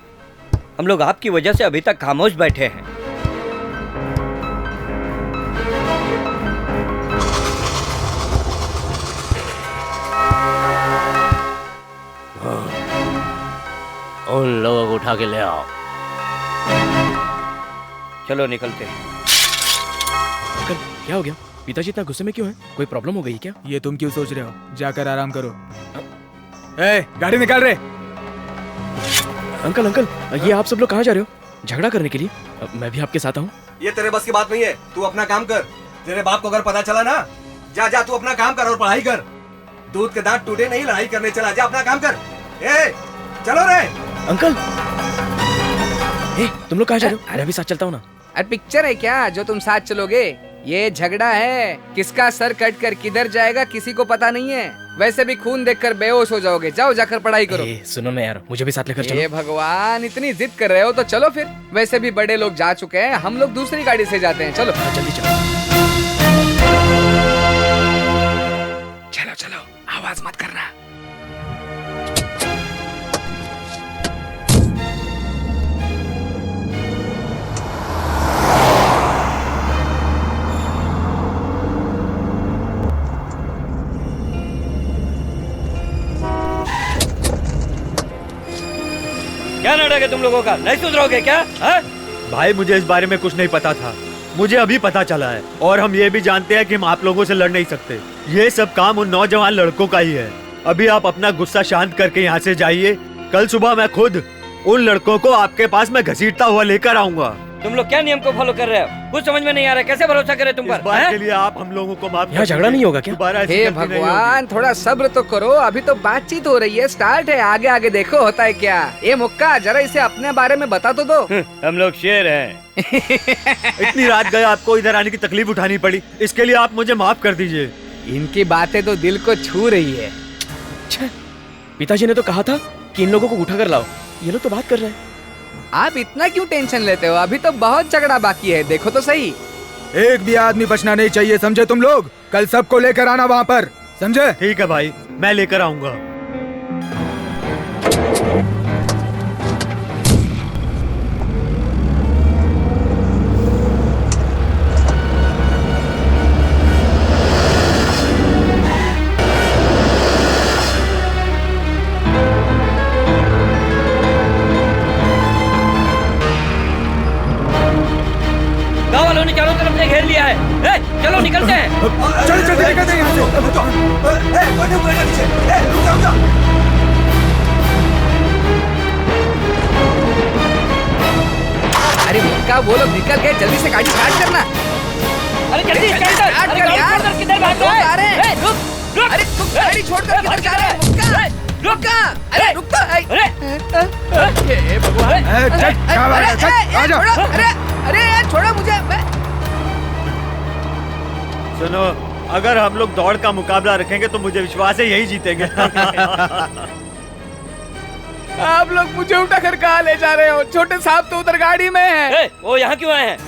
Speaker 5: हम लोग आपकी वजह से अभी तक खामोश बैठे हैं।
Speaker 14: उन लोगों को उठा के ले आओ।
Speaker 5: चलो निकलते हैं।
Speaker 2: अंकल, क्या हो गया? पिताजी इतना गुस्से में क्यों हैं? कोई प्रॉब्लम हो गई क्या?
Speaker 6: ये तुम क्यों सोच रहे हो? जाकर आराम करो। ए, गाड़ी निकाल रहे।
Speaker 2: अंकल अंकल, ये आप सब लोग कहाँ जा रहे हो? झगड़ा करने के लिए? मैं भी आपके साथ आऊँ?
Speaker 15: ये तेरे बस की बात नहीं है। तू अपना काम कर। तेरे बाप को अगर पता चला ना, जा जा तू अपना काम कर और पढ़ाई कर। दूध के दांत टूटे नहीं, लड़ाई करने चला। जा अपना काम कर। ए, चलो रे।
Speaker 2: अंकल, तुम लोग कहाँ जा रहे हो? मैं भी साथ चलता हूँ ना।
Speaker 1: अरे पिक्चर है क्या जो तुम साथ चलोगे? ये झगड़ा है। किसका सर कट कर किधर जाएगा किसी को पता नहीं है। वैसे भी खून देखकर बेहोश हो जाओगे। जाओ जाकर पढ़ाई करो।
Speaker 2: सुनो ना यार, मुझे भी साथ लेकर चलो।
Speaker 1: ये भगवान, इतनी जिद कर रहे हो तो चलो फिर। वैसे भी बड़े लोग जा चुके हैं, हम लोग दूसरी गाड़ी से जाते हैं। चलो
Speaker 2: जल्दी चलो।
Speaker 3: क्या नाटक है तुम लोगों का? नहीं सुधरोगे क्या?
Speaker 10: भाई मुझे इस बारे में कुछ नहीं पता था, मुझे अभी पता चला है। और हम ये भी जानते हैं कि हम आप लोगों से लड़ नहीं सकते। ये सब काम उन नौजवान लड़कों का ही है। अभी आप अपना गुस्सा शांत करके यहाँ से जाइए। कल सुबह मैं खुद उन लड़कों को आपके पास में घसीटता हुआ लेकर आऊंगा।
Speaker 3: तुम लोग क्या नियम को फॉलो कर रहे हो? कुछ समझ में नहीं आ रहा, कैसे भरोसा करें तुम पर?
Speaker 10: इस बात के लिए आप हम लोगों को माफ
Speaker 2: यहाँ झगड़ा नहीं होगा क्या?
Speaker 1: हे भगवान, थोड़ा सब्र तो करो, अभी तो बातचीत हो रही है, स्टार्ट है, आगे आगे देखो होता है क्या। ये मुक्का, जरा इसे अपने बारे में बता तो दो।
Speaker 3: हम लोग शेर हैं।
Speaker 10: इतनी रात गए आपको इधर आने की तकलीफ उठानी पड़ी, इसके लिए आप मुझे माफ कर दीजिए।
Speaker 1: इनकी बातें तो दिल को छू रही है।
Speaker 2: पिताजी ने तो कहा था कि इन लोगों को उठा कर लाओ, ये लोग तो बात कर रहे हैं।
Speaker 1: आप इतना क्यों टेंशन लेते हो? अभी तो बहुत झगड़ा बाकी है, देखो तो सही।
Speaker 6: एक भी आदमी बचना नहीं चाहिए, समझे तुम लोग? कल सबको लेकर आना वहाँ पर, समझे?
Speaker 10: ठीक है भाई, मैं लेकर आऊंगा।
Speaker 3: चारों तरफ से घेर लिया है। चलो निकलते हैं।
Speaker 6: चलो चलो निकलते हैं यहाँ से।
Speaker 1: अरे मुक्का, वो लोग निकल गए, जल्दी से गाड़ी स्टार्ट करना।
Speaker 3: अरे जल्दी स्टार्ट कर यार। किधर भाग रहा है? अरे रुक।
Speaker 1: अरे तू गाड़ी छोड़कर किधर जा रहा है? मुक्का, रुक। अरे रुक तो।
Speaker 3: अरे
Speaker 1: भगवान, अरे यार छोड़ो मुझे।
Speaker 10: सुनो, अगर हम लोग दौड़ का मुकाबला रखेंगे तो मुझे विश्वास है यही जीतेंगे।
Speaker 1: आप लोग मुझे उठा कर कहाँ ले जा रहे हो? छोटे साहब तो उधर गाड़ी में है।
Speaker 3: वो यहाँ क्यों आए हैं?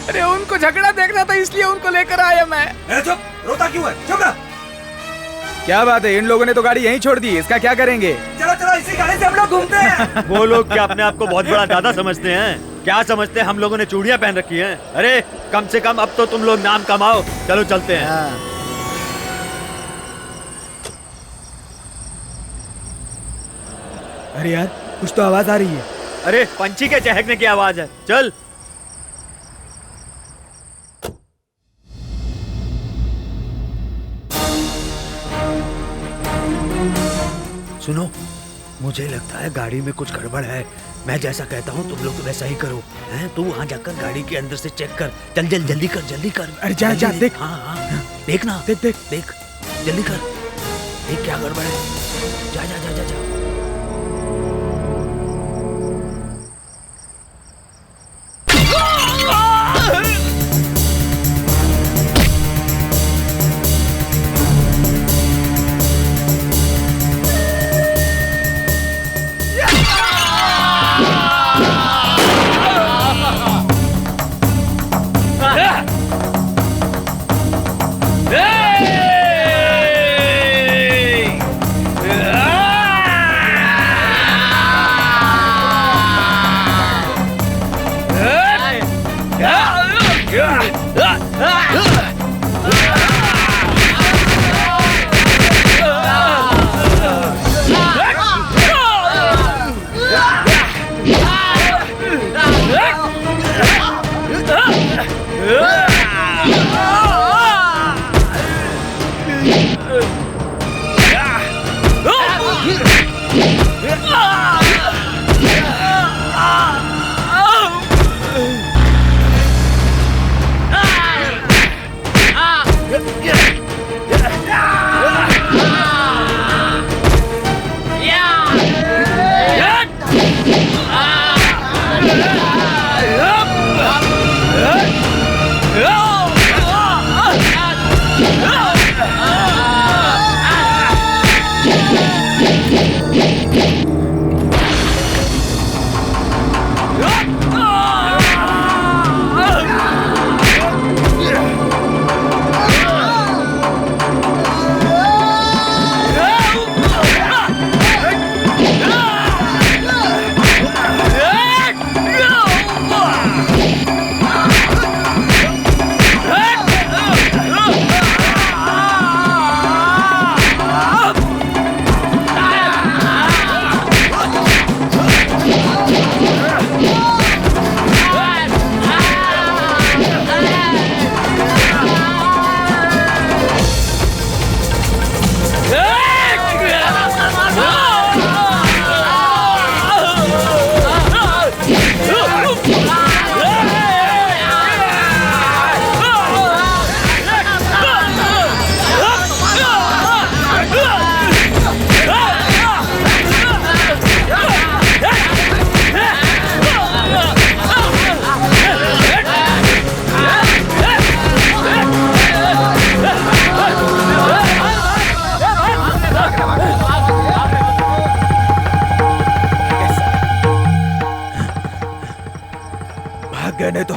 Speaker 1: अरे उनको झगड़ा देखना था, इसलिए उनको लेकर आया मैं।
Speaker 15: चुप, रोता क्यों है? चुप रह।
Speaker 6: क्या बात है, इन लोगों ने तो गाड़ी यहीं छोड़ दी, इसका क्या करेंगे?
Speaker 15: चलो चलो, इसी गाड़ी से हम लोग घूमते हैं।
Speaker 10: वो लोग क्या अपने आप को बहुत बड़ा दादा समझते हैं? क्या समझते हैं हम लोगों ने चूड़ियां पहन रखी हैं? अरे कम से कम अब तो तुम लोग नाम कमाओ। चलो चलते हैं।
Speaker 6: अरे यार, कुछ तो आवाज आ रही है।
Speaker 10: अरे पंछी के चहकने की आवाज है। चल। सुनो, मुझे लगता है गाड़ी में कुछ गड़बड़ है। मैं जैसा कहता हूँ तुम लोग वैसा ही करो। हैं? तू वहाँ जाकर गाड़ी के अंदर से चेक कर। चल जल जल्दी कर, जल्दी कर।
Speaker 6: अरे जा जा, देख।
Speaker 10: हाँ, देखना, देख देख देख, जल्दी कर। देख क्या गड़बड़ है। जा जा जा जा जा।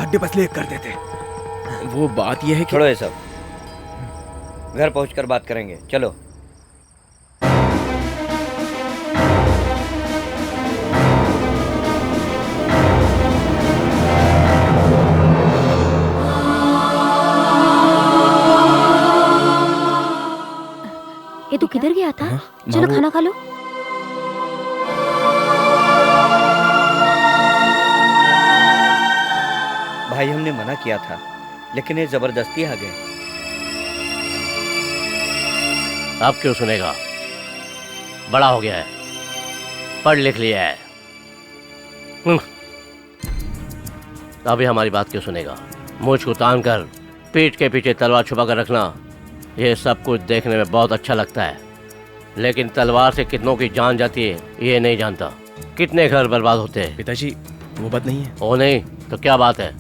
Speaker 6: हड्डी पसली एक कर देते।
Speaker 2: वो बात यह है कि
Speaker 5: छोड़ो ये सब, घर पहुंचकर बात करेंगे, चलो।
Speaker 9: ये तू किधर गया था? चलो खाना खा लो।
Speaker 5: भाई हमने मना किया था, लेकिन ये जबरदस्ती आ गए।
Speaker 14: अब क्यों सुनेगा? बड़ा हो गया है, पढ़ लिख लिया है। अभी हमारी बात क्यों सुनेगा? मुझ को तान कर पीठ के पीछे तलवार छुपा कर रखना, ये सब कुछ देखने में बहुत अच्छा लगता है, लेकिन तलवार से कितनों की जान जाती है ये नहीं जानता। कितने घर बर्बाद होते हैं।
Speaker 2: पिताजी वो बात नहीं है।
Speaker 14: ओ नहीं तो क्या बात है?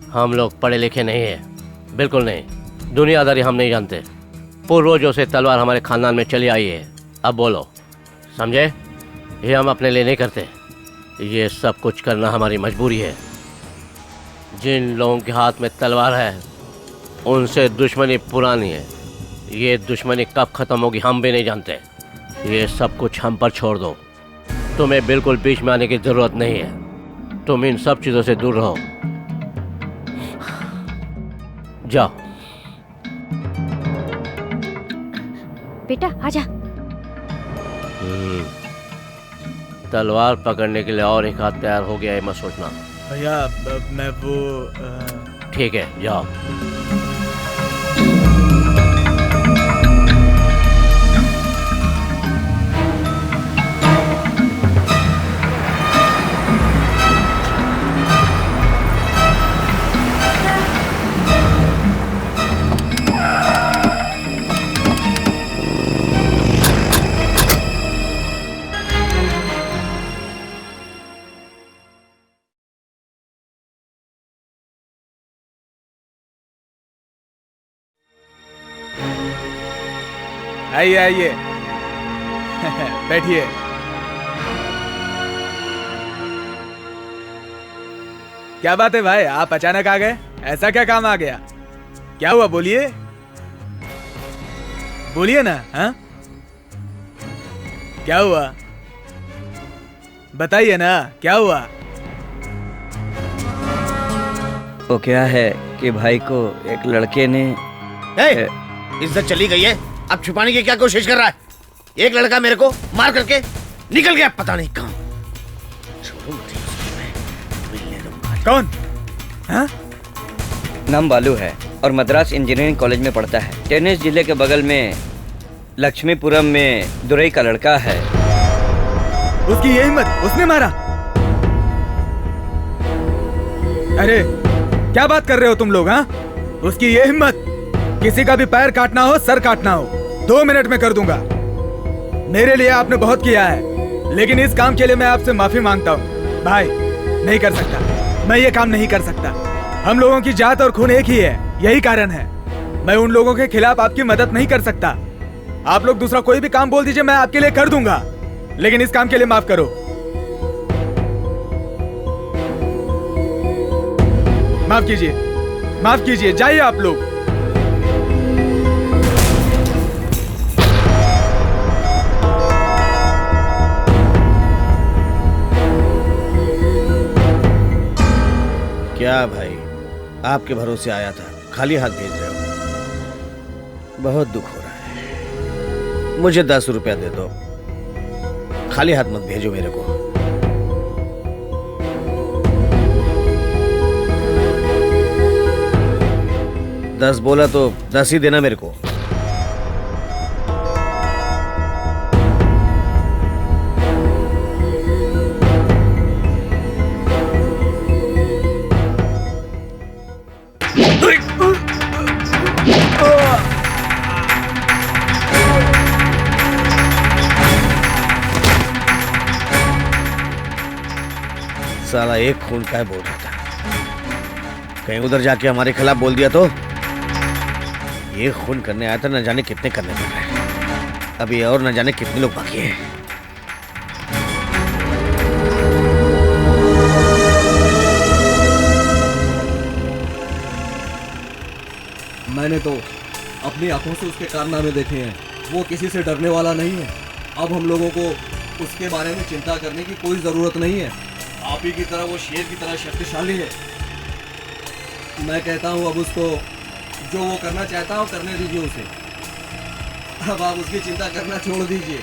Speaker 14: हम लोग पढ़े लिखे नहीं हैं, बिल्कुल नहीं। दुनियादारी हम नहीं जानते। पूर्वजों से तलवार हमारे खानदान में चली आई है। अब बोलो, समझे? ये हम अपने लिए नहीं करते, ये सब कुछ करना हमारी मजबूरी है। जिन लोगों के हाथ में तलवार है उनसे दुश्मनी पुरानी है। ये दुश्मनी कब खत्म होगी हम भी नहीं जानते। ये सब कुछ हम पर छोड़ दो। तुम्हें बिल्कुल बीच में आने की जरूरत नहीं है। तुम इन सब चीजों से दूर रहो। जाओ।
Speaker 9: बेटा आजा।
Speaker 14: तलवार पकड़ने के लिए और एक हाथ तैयार हो गया है, मत सोचना।
Speaker 6: भैया मैं वो
Speaker 14: ठीक है, जाओ।
Speaker 6: आइए आइए बैठिए। क्या बात है भाई, आप अचानक आ गए? ऐसा क्या काम आ गया? क्या हुआ, बोलिए बोलिए ना। हाँ क्या हुआ बताइए ना, क्या हुआ?
Speaker 5: वो क्या है कि भाई को एक लड़के ने
Speaker 11: इज्जत चली गई है, अब छुपाने की क्या कोशिश कर रहा है? एक लड़का मेरे को मार करके निकल गया, पता नहीं कहाँ।
Speaker 6: कौन? हाँ?
Speaker 5: नाम बालू है और मद्रास इंजीनियरिंग कॉलेज में पढ़ता है। टेनिस जिले के बगल में लक्ष्मीपुरम में दुरई का लड़का है।
Speaker 6: उसकी ये हिम्मत, उसने मारा? अरे क्या बात कर रहे हो तुम लोग? हाँ, उसकी ये हिम्मत, किसी का भी पैर काटना हो, सर काटना हो, 2 मिनट में कर दूंगा। मेरे लिए आपने बहुत किया है, लेकिन इस काम के लिए मैं आपसे माफी मांगता हूँ। भाई नहीं कर सकता, मैं ये काम नहीं कर सकता। हम लोगों की जात और खून एक ही है, यही कारण है। मैं उन लोगों के खिलाफ आपकी मदद नहीं कर सकता। आप लोग दूसरा कोई भी काम बोल दीजिए, मैं आपके लिए कर दूंगा, लेकिन इस काम के लिए माफ करो। माफ कीजिए, जाइए आप लोग।
Speaker 11: क्या भाई, आपके भरोसे आया था, खाली हाथ भेज रहे हो? बहुत दुख हो रहा है। मुझे 10 रुपया दे दो, खाली हाथ मत भेजो मेरे को। दस बोला तो 10 ही देना मेरे को। साला एक खून का है बोल रहा था, कहीं उधर जाके हमारे खिलाफ बोल दिया तो। ये खून करने आया था, न जाने कितने करने पड़ रहे हैं अभी, और न जाने कितने लोग बाकी हैं।
Speaker 15: मैंने तो अपनी आंखों से उसके कारनामे देखे हैं। वो किसी से डरने वाला नहीं है। अब हम लोगों को उसके बारे में चिंता करने की कोई ज़रूरत नहीं है। आप ही की तरह वो शेर की तरह शक्तिशाली है। मैं कहता हूँ अब उसको जो वो करना चाहता है वो करने दीजिए उसे। अब आप उसकी चिंता करना छोड़ दीजिए।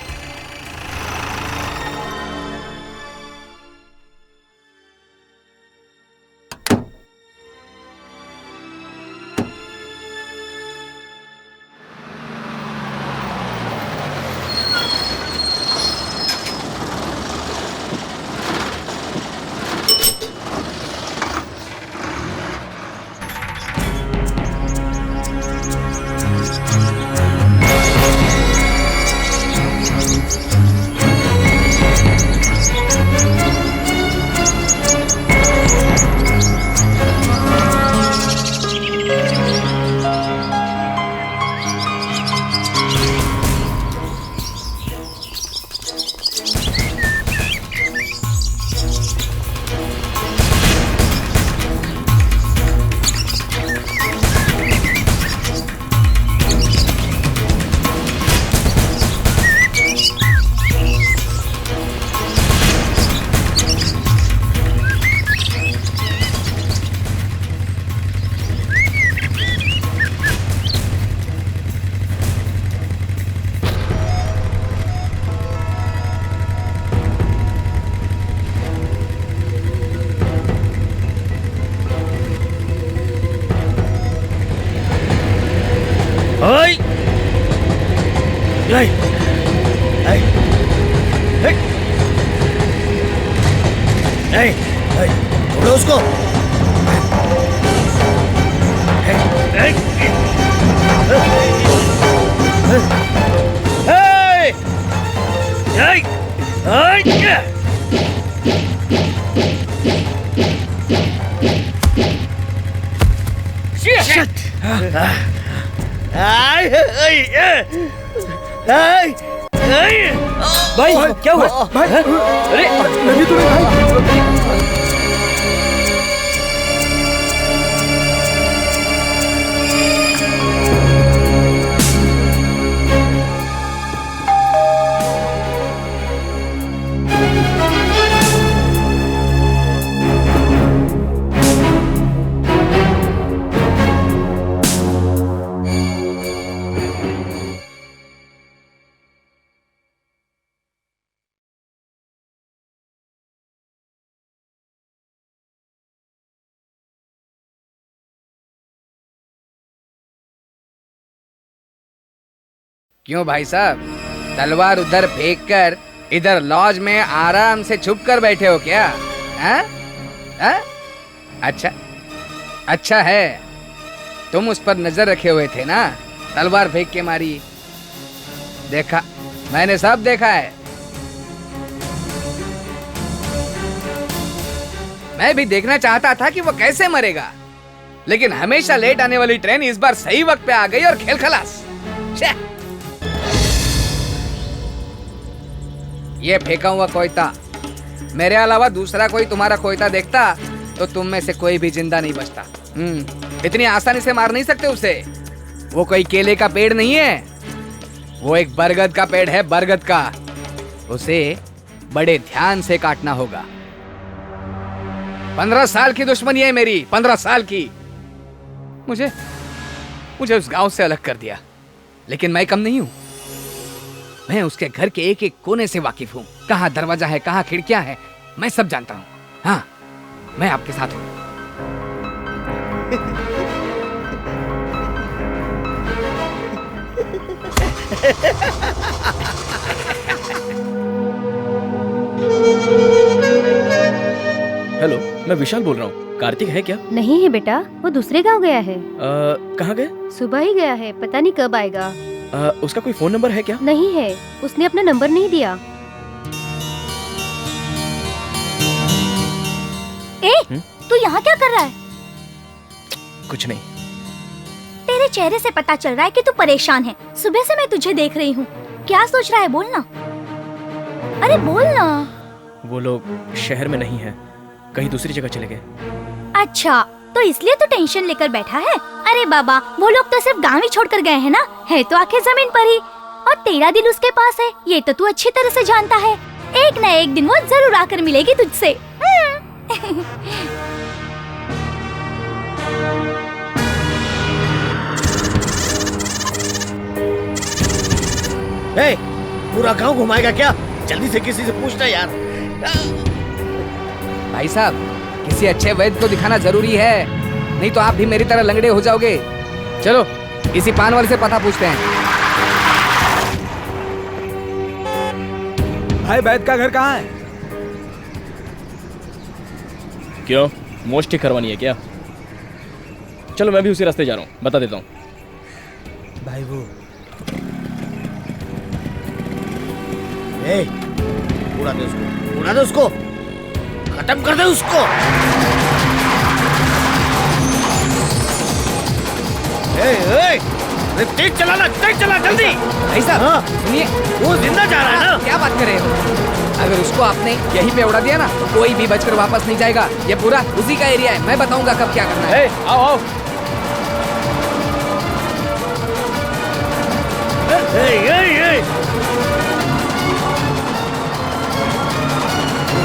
Speaker 11: पकड़ो उसको।
Speaker 5: भाई क्या हुआ?
Speaker 6: भाई
Speaker 5: अरे
Speaker 6: लगी तुम्हें भाई?
Speaker 1: क्यों भाई साहब, तलवार उधर फेंक कर इधर लॉज में आराम से छुप कर बैठे हो क्या? हैं? अच्छा अच्छा है, तुम उस पर नजर रखे हुए थे ना, तलवार फेंक के मारी। देखा, मैंने सब देखा है। मैं भी देखना चाहता था कि वो कैसे मरेगा, लेकिन हमेशा लेट आने वाली ट्रेन इस बार सही वक्त पे आ गई और खेल खलास। ये फेंका हुआ कोयता, मेरे अलावा दूसरा कोई तुम्हारा कोयता देखता तो तुम में से कोई भी जिंदा नहीं बचता। इतनी आसानी से मार नहीं सकते उसे। वो कोई केले का पेड़ नहीं है, वो एक बरगद का पेड़ है, बरगद का। उसे बड़े ध्यान से काटना होगा। 15 साल की दुश्मनी है मेरी, 15 साल की। मुझे उस गांव से अलग कर दिया, लेकिन मैं कम नहीं हूं। मैं उसके घर के एक एक कोने से वाकिफ हूं। कहाँ दरवाजा है, कहाँ खिड़कियां हैं, मैं सब जानता हूं। हाँ, मैं आपके साथ हूं।
Speaker 2: हेलो, मैं विशाल बोल रहा हूँ। कार्तिक है क्या?
Speaker 12: नहीं है बेटा, वो दूसरे गांव गया है।
Speaker 2: कहाँ गए?
Speaker 12: सुबह ही गया है, पता नहीं कब आएगा।
Speaker 2: उसका कोई फोन नंबर है क्या?
Speaker 12: नहीं है, उसने अपना नंबर नहीं दिया।
Speaker 9: तू यहाँ क्या कर रहा है?
Speaker 2: कुछ नहीं।
Speaker 9: तेरे चेहरे से पता चल रहा है कि तू परेशान है। सुबह से मैं तुझे देख रही हूँ। क्या सोच रहा है? बोलना। अरे बोलना।
Speaker 2: वो लोग शहर में नहीं है, कहीं दूसरी जगह चले गए।
Speaker 9: अच्छा, तो इसलिए तू टेंशन लेकर बैठा है?
Speaker 12: अरे बाबा, वो लोग तो सिर्फ गाँव ही छोड़कर गए हैं ना, है तो आखिर जमीन पर ही। और तेरा दिल उसके पास है, ये तो तू अच्छी तरह से जानता है। एक न एक दिन वो जरूर आकर मिलेगी तुझसे।
Speaker 11: ए, पूरा गांव घुमाएगा क्या? जल्दी से किसी से पूछना यार।
Speaker 1: भाई साहब, किसी अच्छे वैद्य को दिखाना जरूरी है, नहीं तो आप भी मेरी तरह लंगड़े हो जाओगे। चलो किसी पान वाले से पता पूछते हैं।
Speaker 6: भाई वैद्य का घर कहाँ है?
Speaker 2: क्यों, मोच ठीक करवानी है क्या? चलो मैं भी उसी रास्ते जा रहा हूँ, बता देता हूँ।
Speaker 6: भाई वो
Speaker 11: उड़ा दे उसको, उड़ा दे उसको, खत्म कर दे उसको। तेज चलाना, तेज चला जल्दी।
Speaker 1: भाई साहब सुनिए,
Speaker 11: वो जिंदा जा रहा है ना?
Speaker 1: क्या बात कर रहे हो? अगर उसको आपने यहीं पे उड़ा दिया ना तो कोई भी बचकर वापस नहीं जाएगा। ये पूरा उसी का एरिया है, मैं बताऊंगा कब क्या करना है।
Speaker 2: आओ आओ।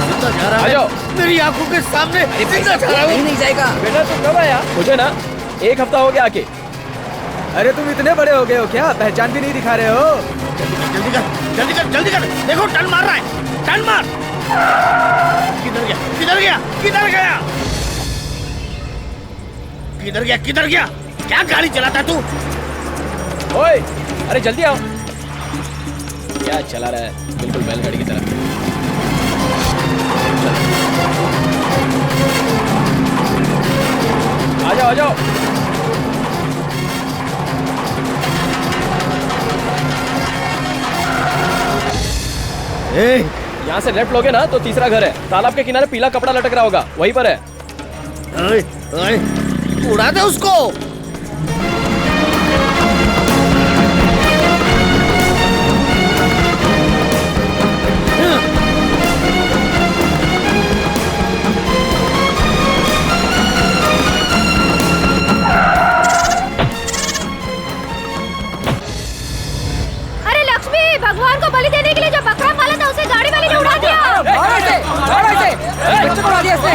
Speaker 11: जिंदा जा रहा है मेरी आंखों के सामने, जिंदा जा रहा है।
Speaker 1: नहीं जाएगा।
Speaker 2: बेटा तुम कब आया? मुझे ना 1 हफ्ता हो गया आके।
Speaker 6: अरे तुम इतने बड़े हो गए हो क्या? पहचान भी नहीं दिखा रहे हो?
Speaker 11: जल्दी कर, जल्दी कर, जल्दी कर। देखो टन मार रहा है, टन मार। किधर गया, किधर गया, किधर गया, किधर गया, किधर गया? क्या गाड़ी चलाता तू?
Speaker 2: ओए, अरे जल्दी आओ। क्या चला रहा है, बिल्कुल बैलगाड़ी की तरह। आ जाओ, आ जाओ। यहाँ से लेफ्ट लोगे ना तो तीसरा घर है, तालाब के किनारे पीला कपड़ा लटक रहा होगा, वहीं पर है।
Speaker 11: उड़ा दे उसको।
Speaker 12: अरे लक्ष्मी, भगवान को बलि देने के लिए जो बकरा पाला था उसे गाड़ी वाले ने उड़ा दिया।
Speaker 1: बच्चों को उड़ा दिया इसने।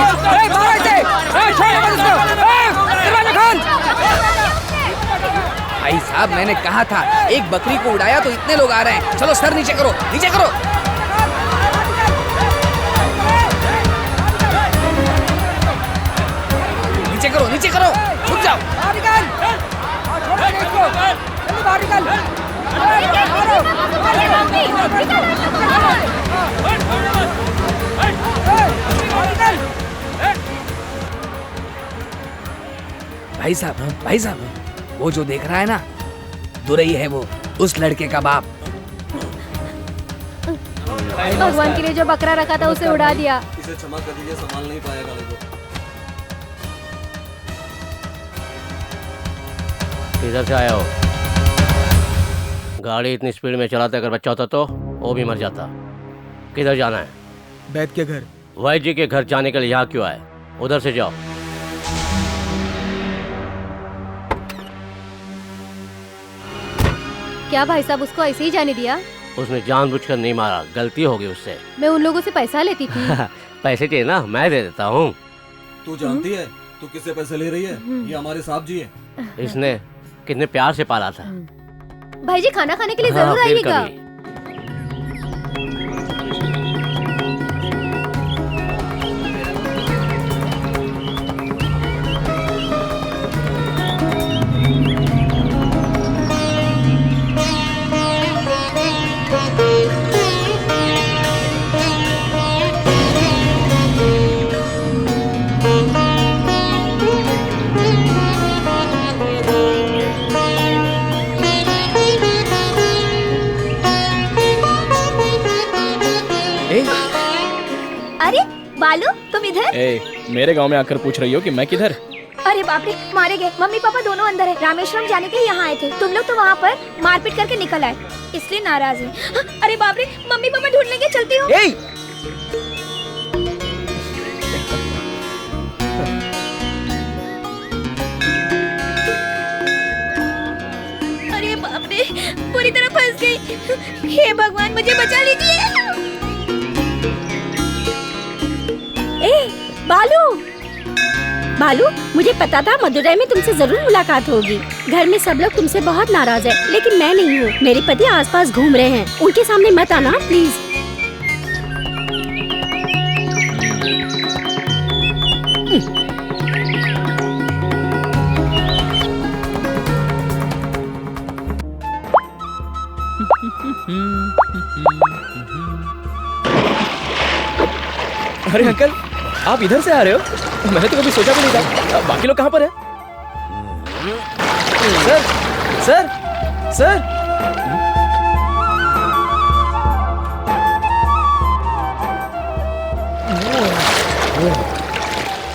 Speaker 1: भाई साहब मैंने कहा था, एक बकरी को उड़ाया तो इतने लोग आ रहे हैं। चलो सर नीचे करो, नीचे करो। नीचे करो, नीचे करो, छुप जाओ। भाई साहब, वो जो देख रहा है ना, दुरई है वो, उस लड़के का बाप।
Speaker 12: भगवान के लिए जो बकरा रखा था उसे उड़ा दिया।
Speaker 15: इसे क्षमा कर दीजिए, संभाल नहीं पाया गाड़ी को।
Speaker 14: किधर से आया हो? गाड़ी इतनी स्पीड में चलाते अगर बच्चा होता तो वो भी मर जाता। किधर जाना है?
Speaker 6: वैद्य के घर।
Speaker 14: वैद्य जी के घर जाने के लिए यहाँ क्यों आए? उधर से जाओ।
Speaker 12: क्या भाई साहब उसको ऐसे ही जाने दिया?
Speaker 14: उसने जानबूझकर नहीं मारा, गलती हो गई उससे।
Speaker 12: मैं उन लोगों से पैसा लेती थी।
Speaker 14: पैसे चाहिए ना, मैं दे देता हूँ।
Speaker 15: तू जानती है तू किससे पैसे ले रही है? ये हमारे साहब जी हैं।
Speaker 14: इसने कितने प्यार से पाला था।
Speaker 12: भाई जी खाना खाने के लिए जरूर
Speaker 14: फिर
Speaker 12: आइएगा।
Speaker 14: कभी।
Speaker 9: अरे बालू, तुम इधर?
Speaker 2: मेरे गांव में आकर पूछ रही हो कि मैं किधर?
Speaker 9: अरे बाप रे, मारे गए। मम्मी पापा दोनों अंदर है, रामेश्वरम जाने के लिए यहाँ आए थे। तुम लोग तो वहाँ पर मारपीट करके निकल आए, इसलिए नाराज है। अरे बाप रे, मम्मी पापा ढूंढ लेंगे, चलती हूँ। पूरी तरह फंस गई। हे भगवान मुझे बचा लीजिए।
Speaker 7: ए बालू, बालू, मुझे पता था मदुरई में तुमसे जरूर मुलाकात होगी। घर में सब लोग तुमसे बहुत नाराज है, लेकिन मैं नहीं हूँ। मेरे पति आसपास घूम रहे हैं, उनके सामने मत आना प्लीज।
Speaker 2: अरे अंकल, आप इधर से आ रहे हो? मैंने तो कभी सोचा भी नहीं था। बाकी लोग कहाँ पर हैं? Sir, sir, sir.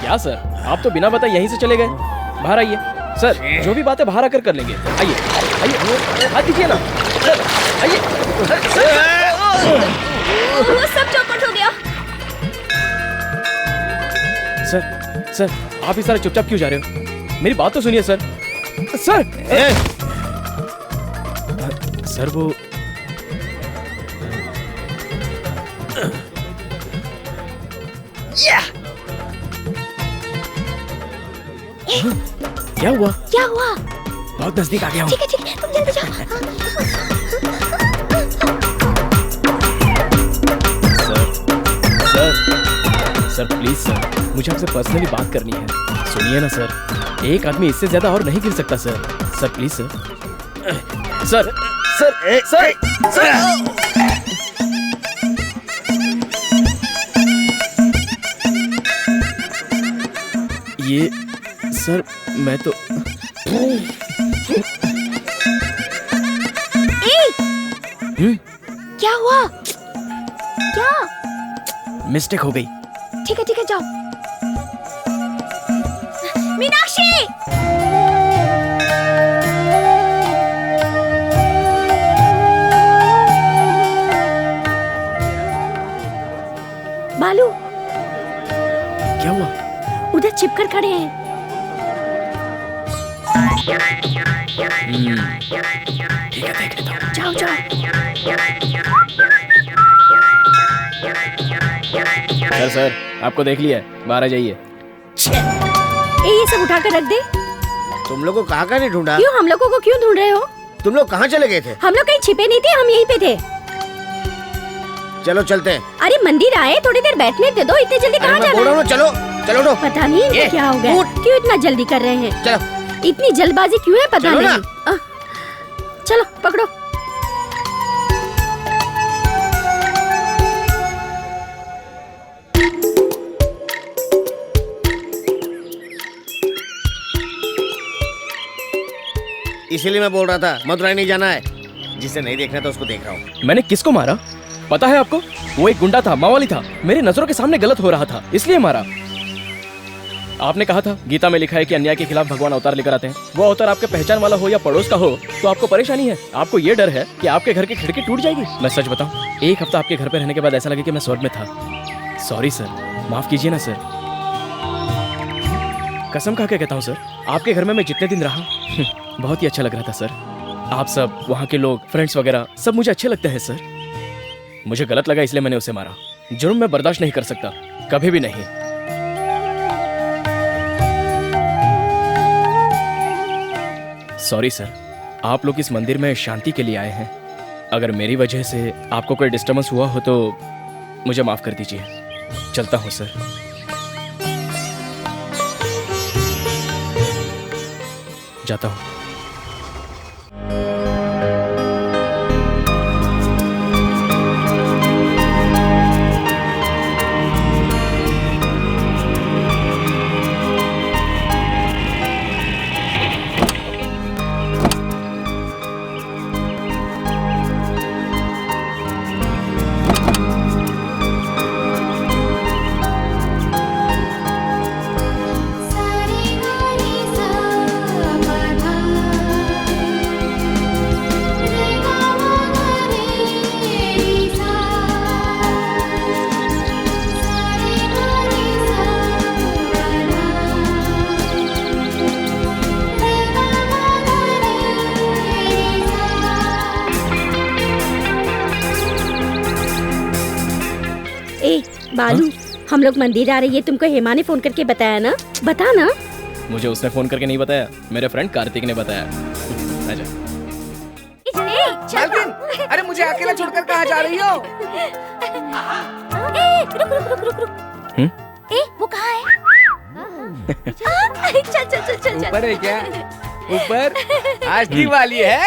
Speaker 2: क्या सर, आप तो बिना बताए यहीं से चले गए? बाहर आइए। सर, जो भी बात है बाहर आकर कर लेंगे। आइए, आइए, हाथ दीजिए ना। सर, आइए।
Speaker 9: सब चौपट हो गया।
Speaker 2: सर, सर, आप इस तरह चुपचाप क्यों जा रहे हो? मेरी बात तो सुनिए सर। सर, सर वो क्या हुआ?
Speaker 9: क्या हुआ?
Speaker 2: बहुत नजदीक आ गया हूँ।
Speaker 9: ठीक है, तुम जल्दी जाओ।
Speaker 2: सर प्लीज सर, मुझे आपसे पर्सनली बात करनी है। सुनिए ना सर, एक आदमी इससे ज्यादा और नहीं गिर सकता sir. Sir please sir. Sir, sir, sir, sir. ये सर, मैं तो
Speaker 9: क्या हुआ? क्या?
Speaker 2: मिस्टेक हो गई।
Speaker 9: ठीक है, जाओ। मीनाक्षी!
Speaker 7: बालू,
Speaker 2: क्या हुआ?
Speaker 7: उधर चिपकर खड़े हैं।
Speaker 2: ठीक है, देख लेता हूँ।
Speaker 7: जाओ, जाओ।
Speaker 2: सर, आपको देख लिया है, बाहर आ जाइए।
Speaker 7: ये सब उठा कर रख दे।
Speaker 11: तुम लोग को कहाँ का नहीं ढूंढा?
Speaker 7: क्यों, हम लोगों को क्यों ढूंढ रहे हो?
Speaker 11: तुम लोग कहाँ चले गए थे?
Speaker 7: हम लोग कहीं छिपे नहीं थे, हम यहीं पे थे।
Speaker 11: चलो चलते हैं।
Speaker 7: अरे मंदिर आए, थोड़ी देर बैठने दे दो, इतने जल्दी कहाँ जाना है?
Speaker 11: चलो चलो उठो।
Speaker 7: पता नहीं इनको क्या हो गया, क्यों इतना जल्दी कर रहे हैं?
Speaker 11: चलो।
Speaker 7: इतनी जल्दबाजी क्यों है पता
Speaker 11: चलो
Speaker 7: नहीं। चलो पकड़ो।
Speaker 11: इसीलिए मैं बोल रहा था मदुरई नहीं जाना है। जिसे नहीं देखना था उसको देख रहा हूँ।
Speaker 2: मैंने किसको मारा पता है आपको? वो एक गुंडा था, मावाली था, मेरी नजरों के सामने गलत हो रहा था, इसलिए मारा। आपने कहा था गीता में लिखा है कि अन्याय के खिलाफ भगवान अवतार लेकर आते हैं। वो अवतार आपके पहचान वाला हो या पड़ोस का हो तो आपको परेशानी है। आपको ये डर है कि आपके घर की खिड़की टूट जाएगी। मैं सच बताऊं, एक हफ्ता आपके घर पे रहने के बाद ऐसा लगे कि मैं स्वर्ग में था। सॉरी सर, माफ कीजिए ना सर। कसम खा के कहता हूँ सर, आपके घर में मैं जितने दिन रहा बहुत ही अच्छा लग रहा था सर। आप सब, वहाँ के लोग, फ्रेंड्स वगैरह सब मुझे अच्छे लगते हैं सर। मुझे गलत लगा इसलिए मैंने उसे मारा। जुर्म मैं बर्दाश्त नहीं कर सकता, कभी भी नहीं। सॉरी सर, आप लोग इस मंदिर में शांति के लिए आए हैं। अगर मेरी वजह से आपको कोई डिस्टर्बेंस हुआ हो तो मुझे माफ कर दीजिए। चलता हूँ सर। जाता हूँ।
Speaker 7: बालू, हम लोग मंदिर आ रही है, तुमको हेमा ने फोन करके बताया ना? बता ना।
Speaker 2: मुझे उसने फोन करके नहीं बताया, मेरे फ्रेंड कार्तिक ने बताया। आजा।
Speaker 1: मालकिन, अरे मुझे अकेला छोड़कर कहाँ जा रही हो?
Speaker 12: रुक रुक रुक रुक रुक। वो कहाँ है? चल चल चल चल।
Speaker 1: ऊपर है क्या? ऊपर? आज दिवाली है।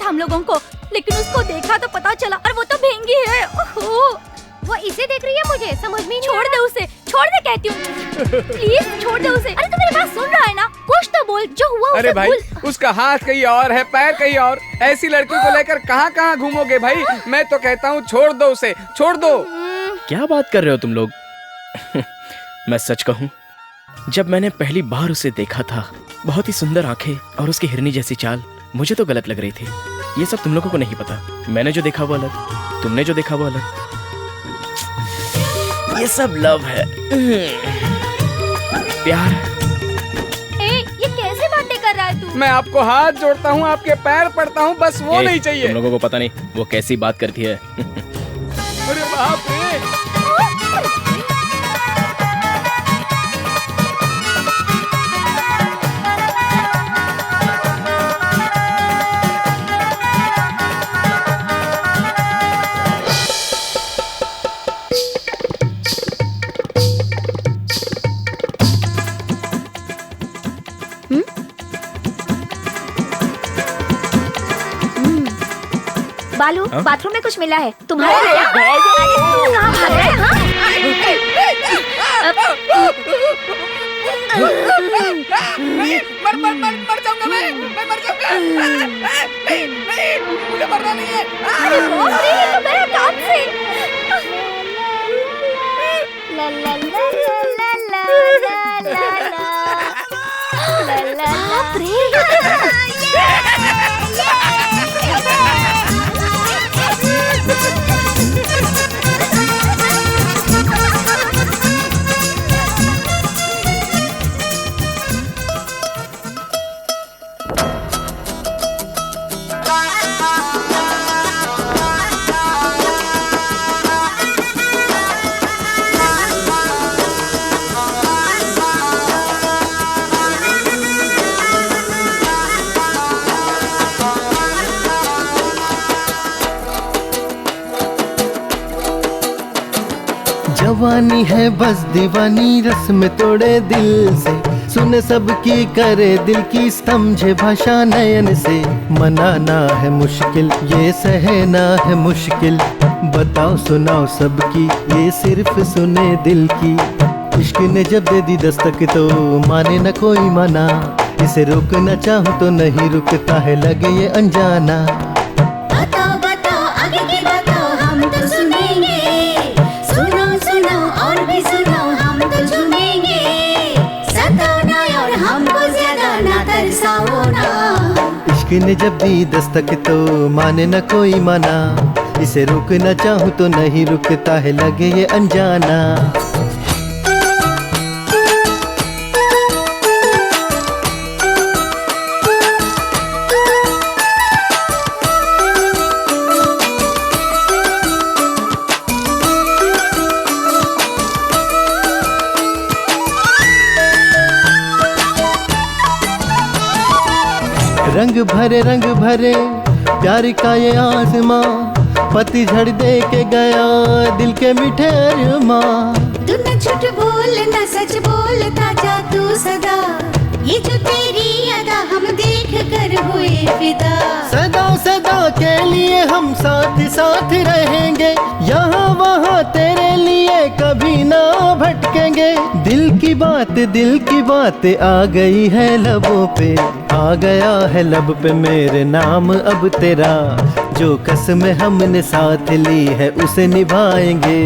Speaker 12: हम लोगों को, लेकिन उसको देखा तो पता चला, और वो तो भेंगी है। ओहो, वो इसे देख रही है, मुझे समझ में नहीं। छोड़ दे उसे, छोड़ दे कहती हूँ, प्लीज छोड़ दे उसे। अरे तू मेरी बात सुन रहा है ना? कुछ तो बोल, जो हुआ उसे
Speaker 1: अरे भाई,
Speaker 12: भूल।
Speaker 1: उसका हाथ कहीं और है, पैर कहीं और। ऐसी लड़की को लेकर कहाँ कहाँ घूमोगे भाई? मैं तो कहता हूँ छोड़ दो उसे, छोड़ दो।
Speaker 2: क्या बात कर रहे हो तुम लोग? मैं सच कहूँ, जब मैंने पहली बार उसे देखा था, बहुत ही सुंदर आंखें और उसकी हिरनी जैसी चाल मुझे तो गलत लग रही थी। ये सब तुम लोगों को नहीं पता। मैंने जो देखा वो अलग, तुमने जो देखा वो अलग। ये सब लव है, प्यार।
Speaker 12: ये कैसे बातें कर रहा है तू?
Speaker 1: मैं आपको हाथ जोड़ता हूँ, आपके पैर पड़ता हूँ, बस वो नहीं चाहिए।
Speaker 2: तुम लोगों को पता नहीं वो कैसी बात करती है।
Speaker 1: अरे बाप रे।
Speaker 9: बालू, बाथरूम में कुछ मिला है तुम्हारे लिए? अरे तू कहाँ भाग रहा है?
Speaker 1: मर जाऊंगा मैं मर जाऊंगा। नहीं, मुझे मरना नहीं है।
Speaker 12: अरे बाप रे, ये तो मेरा काम से। ला ला ला ला ला ला ला ला ला। बाप रे।
Speaker 8: जवानी है बस दीवानी, रस में तोड़े दिल से, सुने सबकी करे दिल की, समझे भाषा नयन से। मनाना है मुश्किल, ये सहना है मुश्किल, बताओ सुनाओ सबकी, ये सिर्फ सुने दिल की। इश्क ने जब दे दी दस्तक तो माने न कोई मना, इसे रोकना चाहूँ तो नहीं रुकता है, लगे ये अनजाना।
Speaker 16: बताओ बताओ आगे की बताओ, हम तो सुनेंगे, सुनो सुनो और भी सुनो, हम तो झूमेंगे। सताओ ना और हमको ज्यादा ना तरसाओ ना।
Speaker 8: इश्क ने जब दी दस्तक तो माने न कोई मना, इसे रोकना चाहूँ तो नहीं रुकता है, लगे ये अनजाना। रंग भरे प्यार का ये आसमां, पतझड़ दे के गया दिल के मीठे अरमां।
Speaker 16: तू न झूठ बोल न सच बोलता जा तू सदा, ये जो तेरी अदा हम देख कर हुए फिदा।
Speaker 8: सदा सदा के लिए हम साथ साथ रहेंगे, यहाँ वहाँ तेरे लिए कभी ना भटकेंगे। दिल की बात आ गई है लबों पे, आ गया है लब पे मेरे नाम अब तेरा। जो कसम हमने साथ ली है उसे निभाएंगे।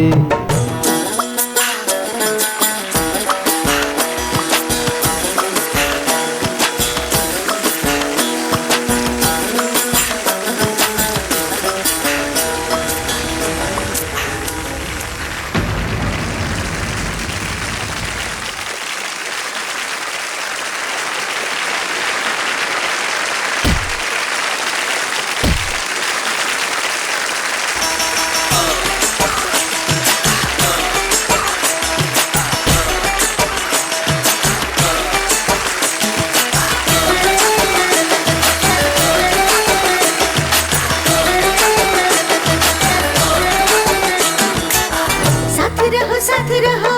Speaker 16: साथ रहो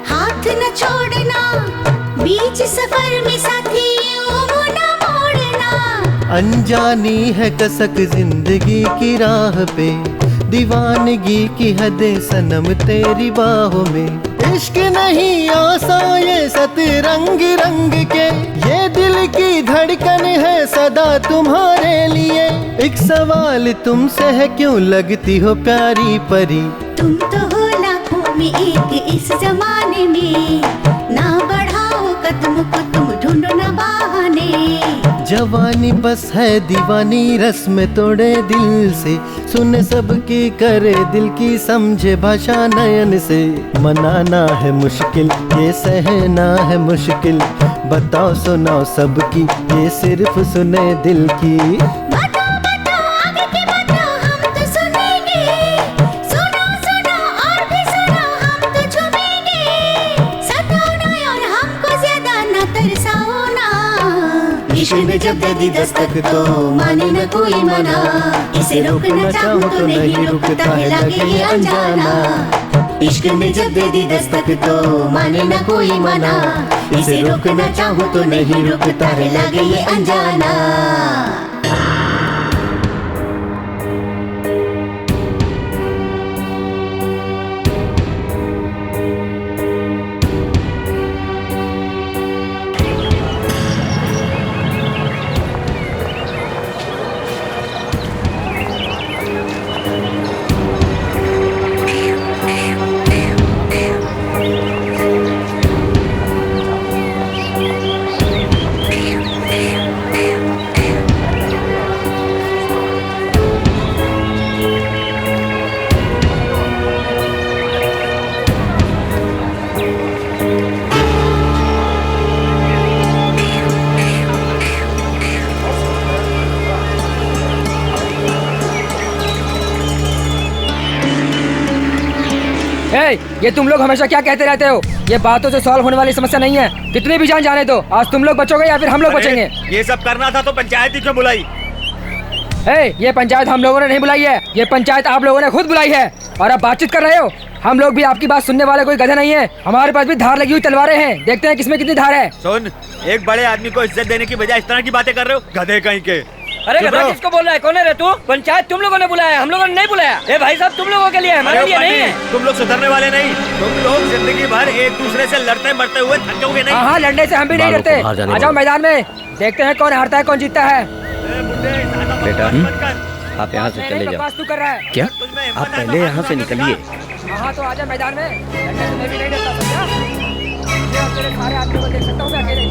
Speaker 16: हाथ न छोड़ना, बीच सफर में साथियों न मोड़ना।
Speaker 8: अनजानी है कसक जिंदगी की राह पे, दीवानगी की हदें सनम तेरी बाहों में। इश्क नहीं आसान ये सतरंग रंग के, ये दिल की धड़कन है सदा तुम्हारे लिए। एक सवाल तुमसे है, क्यों लगती हो प्यारी परी?
Speaker 16: तुम तो हो लाखों में एक इस जमाने में, ना बढ़ाओ कदम को तुम ढूंढो ना बहाने।
Speaker 8: जवानी बस है दीवानी रस्म तोड़े दिल से, सुने सबकी करे दिल की समझे भाषा नयन से। मनाना है मुश्किल ये सहना है मुश्किल, बताओ सुनाओ सबकी ये सिर्फ सुने दिल की।
Speaker 16: इश्क ने जब दे दी दस्तक तो माने न कोई मना, इसे रोकना चाहूं तो नहीं रुकता है लगे ये अनजाना। इश्क ने जब दे दी दस्तक तो माने न कोई मना, इसे रोकना चाहूं तो नहीं रुकता है लगे ये अनजाना।
Speaker 17: ये तुम लोग हमेशा क्या कहते रहते हो? ये बातों से सॉल्व होने वाली समस्या नहीं है। कितनी भी जान जाने दो, आज तुम लोग बचोगे या फिर हम लोग बचेंगे।
Speaker 10: ये सब करना था तो पंचायत ही क्यों बुलाई?
Speaker 17: ये पंचायत हम लोगों ने नहीं बुलाई है, ये पंचायत आप लोगों ने खुद बुलाई है। और अब बातचीत कर रहे हो। हम लोग भी आपकी बात सुनने वाले कोई गधे नहीं है। हमारे पास भी धार लगी हुई तलवारें हैं, देखते हैं किसमें कितनी धार है।
Speaker 10: सुन, एक बड़े आदमी को इज्जत देने की बजाय इस तरह की बातें कर रहे हो, गधे कहीं के।
Speaker 3: अरे गधा किसको बोल रहा है? कौन है रे तू? पंचायत तुम लोगों ने बुलाया, हम लोगों ने नहीं बुलाया। ए भाई साहब, तुम लोगों के लिए है, हमारे लिए नहीं है।
Speaker 10: तुम लोग सुधरने वाले नहीं, तुम लोग जिंदगी भर एक दूसरे से लड़ते मरते हुए थकोगे नहीं।
Speaker 17: हाँ, लड़ने से हम भी नहीं डरते। आ जाओ मैदान में, देखते हैं कौन हारता है कौन जीतता है।
Speaker 5: बेटा आप यहाँ से चले जाओ।
Speaker 17: तू कर रहा है
Speaker 5: क्या? आप पहले यहाँ से निकलिए।
Speaker 17: हाँ तो आजा मैदान में, लड़ने से मैं भी नहीं डरता, समझा? मैं तेरे सारे आदमियों को देख सकता हूँ अकेले।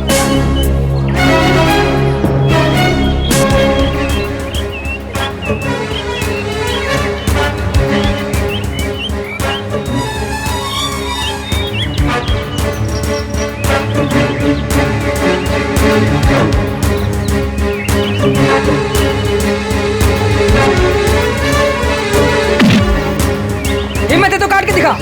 Speaker 17: हिम्मत है तो काट के दिखा।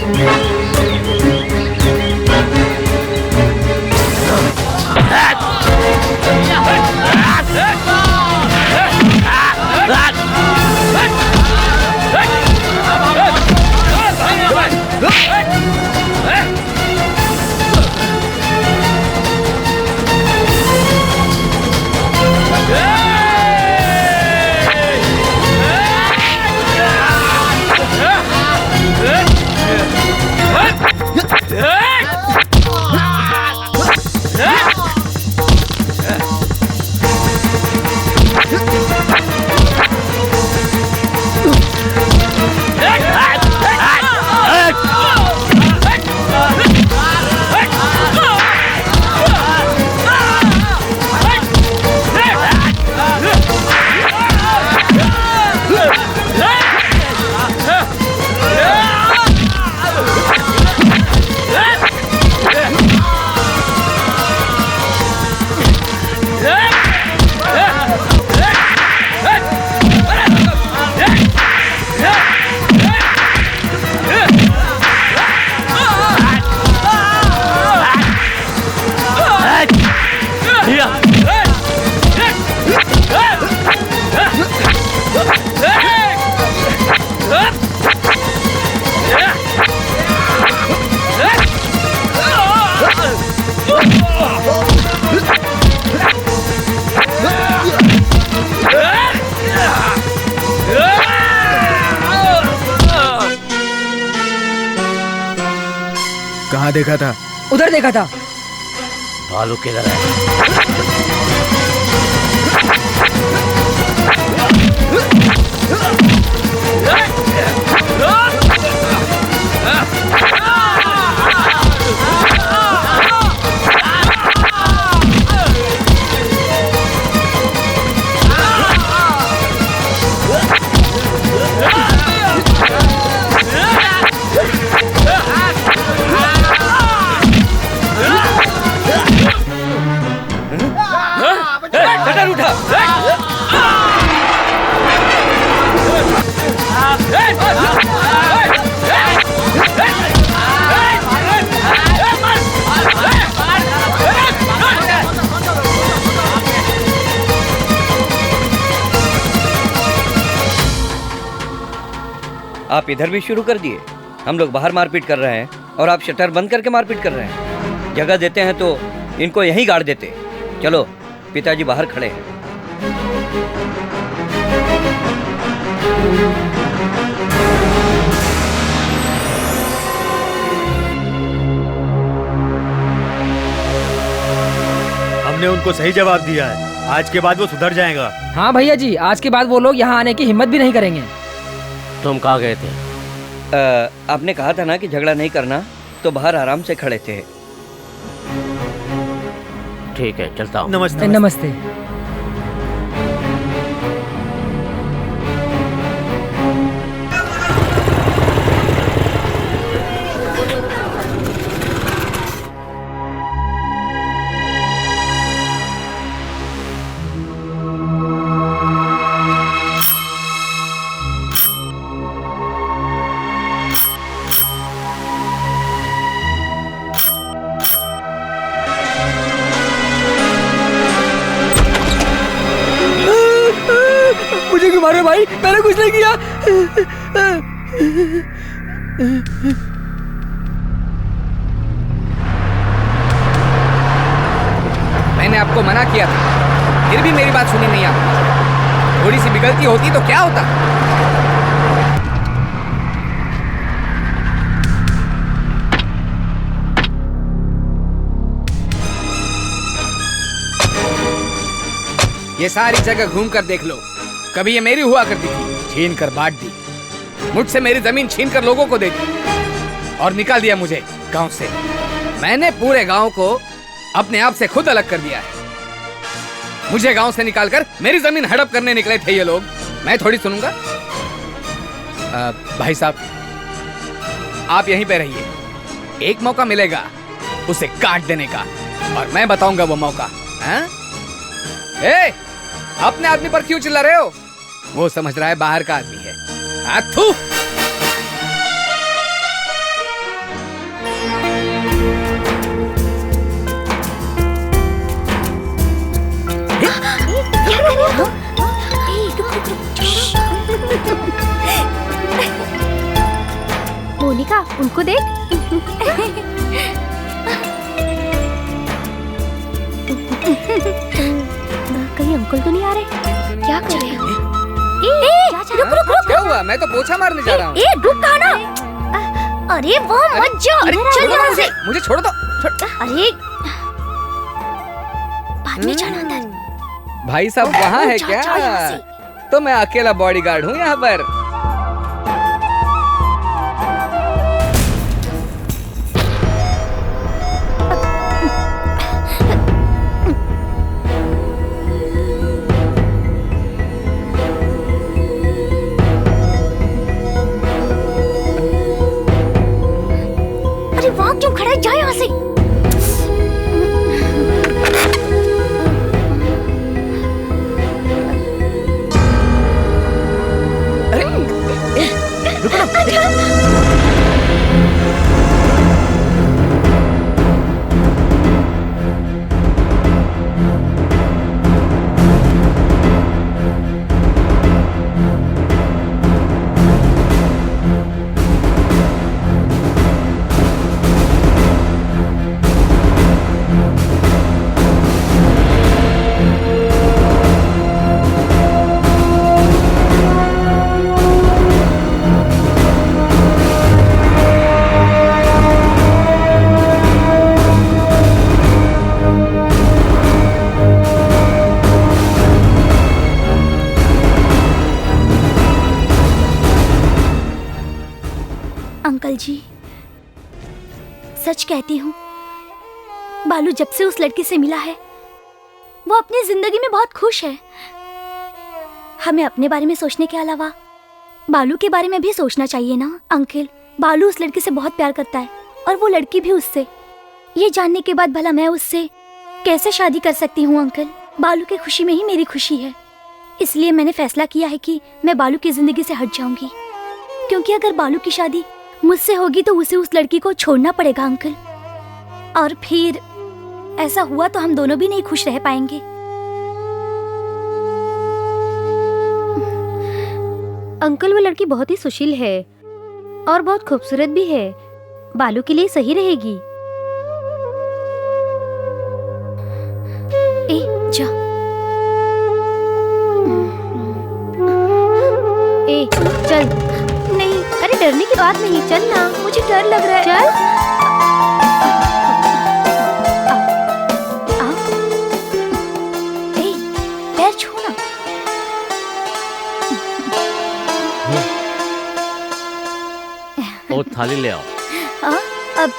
Speaker 6: देखा था?
Speaker 17: उधर देखा था।
Speaker 14: भालू किधर है?
Speaker 5: शटर उठा। आप इधर भी शुरू कर दिए। हम लोग बाहर मारपीट कर रहे हैं और आप शटर बंद करके मारपीट कर रहे हैं। जगह देते हैं तो इनको यहीं गाड़ देते। चलो, पिताजी बाहर खड़े हैं।
Speaker 10: हमने उनको सही जवाब दिया है। आज के बाद वो सुधर जाएगा।
Speaker 17: हाँ भैया जी, आज के बाद वो लोग यहाँ आने की हिम्मत भी नहीं करेंगे।
Speaker 14: तुम कहाँ गए थे?
Speaker 5: आपने कहा था ना कि झगड़ा नहीं करना, तो बाहर आराम से खड़े थे।
Speaker 14: ठीक है, चलता हूँ।
Speaker 17: नमस्ते। नमस्ते। मुझे क्यों मारे भाई? मैंने कुछ नहीं किया।
Speaker 1: मैंने आपको मना किया था, फिर भी मेरी बात सुनी नहीं आपने। थोड़ी सी भी गलती होती तो क्या होता? ये सारी जगह घूम कर देख लो, कभी ये मेरी हुआ करती थी, छीन कर बांट दी। मुझसे मेरी जमीन छीन कर लोगों को दे दी और निकाल दिया मुझे गांव से। मैंने पूरे गांव को अपने आप से खुद अलग कर दिया है। मुझे गांव से निकालकर मेरी जमीन हड़प करने निकले थे ये लोग, मैं थोड़ी सुनूंगा। भाई साहब, आप यहीं पे रहिए, एक मौका मिलेगा उसे काट देने का, और मैं बताऊंगा वो मौका। अपने आदमी पर क्यों चिल्ला रहे हो? वो समझ रहा है बाहर का आदमी है। थू।
Speaker 12: मोनिका, उनको देख। कहीं अंकल तो नहीं आ रहे? क्या कर रहे हो? रुक रुक रुक।
Speaker 1: क्या हुआ? मैं तो पोछा मारने जा रहा हूँ।
Speaker 12: रुक कहा ना। अरे वो मत जाओ। चल यहाँ से।
Speaker 1: मुझे छोड़ दो।
Speaker 12: अरे बाद में जाना अंदर।
Speaker 1: भाई साहब वहाँ है क्या? तो मैं अकेला बॉडीगार्ड हूँ यहाँ पर।
Speaker 12: अरे वहाँ क्यों खड़ा है? जा यहाँ से।
Speaker 1: अरे
Speaker 12: कहती हूँ, बालू जब से उस लड़की से मिला है वो अपनी जिंदगी में बहुत खुश है। हमें अपने बारे में सोचने के अलावा बालू के बारे में भी सोचना चाहिए ना अंकल। बालू उस लड़की से बहुत प्यार करता है और वो लड़की भी उससे। ये जानने के बाद भला मैं उससे कैसे शादी कर सकती हूँ अंकल? बालू की खुशी में ही मेरी खुशी है। इसलिए मैंने फैसला किया है कि मैं बालू की जिंदगी से हट जाऊंगी, क्योंकि अगर बालू की शादी मुझसे होगी तो उसे उस लड़की को छोड़ना पड़ेगा अंकल, और फिर ऐसा हुआ तो हम दोनों भी नहीं खुश रह पाएंगे।
Speaker 18: अंकल वो लड़की बहुत ही सुशील है और बहुत खूबसूरत भी है, बालू के लिए सही रहेगी।
Speaker 12: ए जा।
Speaker 18: ए चल।
Speaker 12: नहीं,
Speaker 18: अरे डरने की बात नहीं, चल ना,
Speaker 12: मुझे डर लग रहा है।
Speaker 18: चल।
Speaker 12: पैर छूना।
Speaker 14: वो थाली ले आओ।
Speaker 12: अब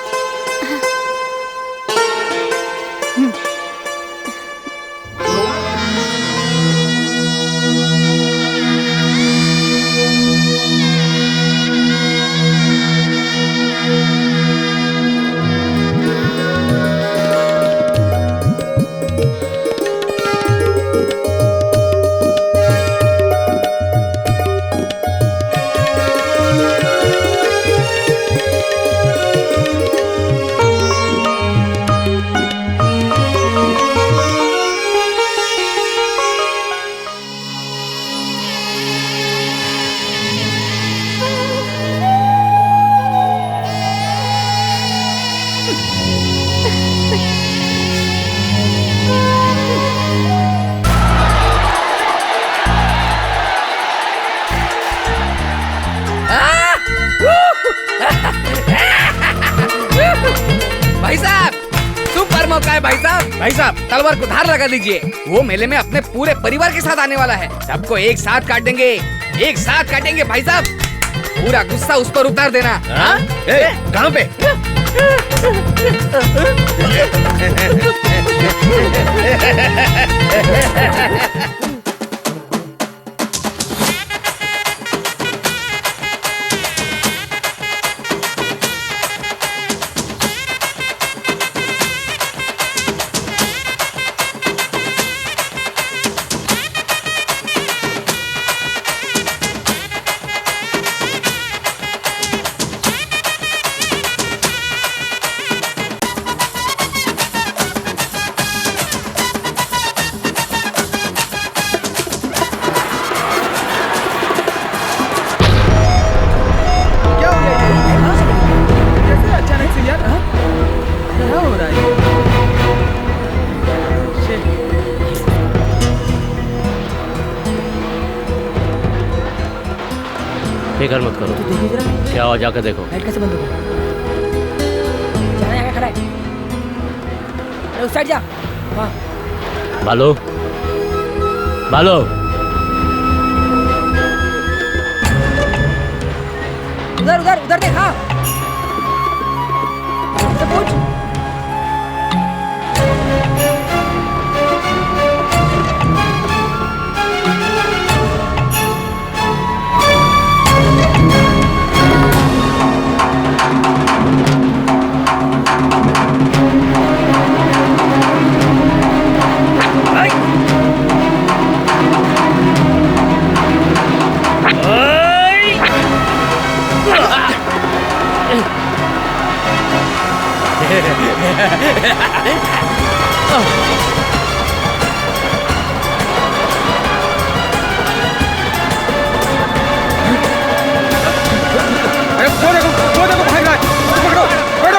Speaker 1: भाई साहब, सुपर मौका है भाई साहब। भाई साहब, तलवार को धार लगा दीजिए। वो मेले में अपने पूरे परिवार के साथ आने वाला है। सबको एक साथ काट देंगे, एक साथ काटेंगे भाई साहब। पूरा गुस्सा उस पर उतार देना।
Speaker 11: कहाँ पे?
Speaker 14: फिक्र मत करो। क्या हो, जाकर देखो।
Speaker 17: लाइट कैसे बंद होगा? जाना यहाँ खड़ा है। अरे उस साइड जा। वहाँ।
Speaker 14: बालू, बालू।
Speaker 17: उधर उधर उधर देख। हाँ, पूछ।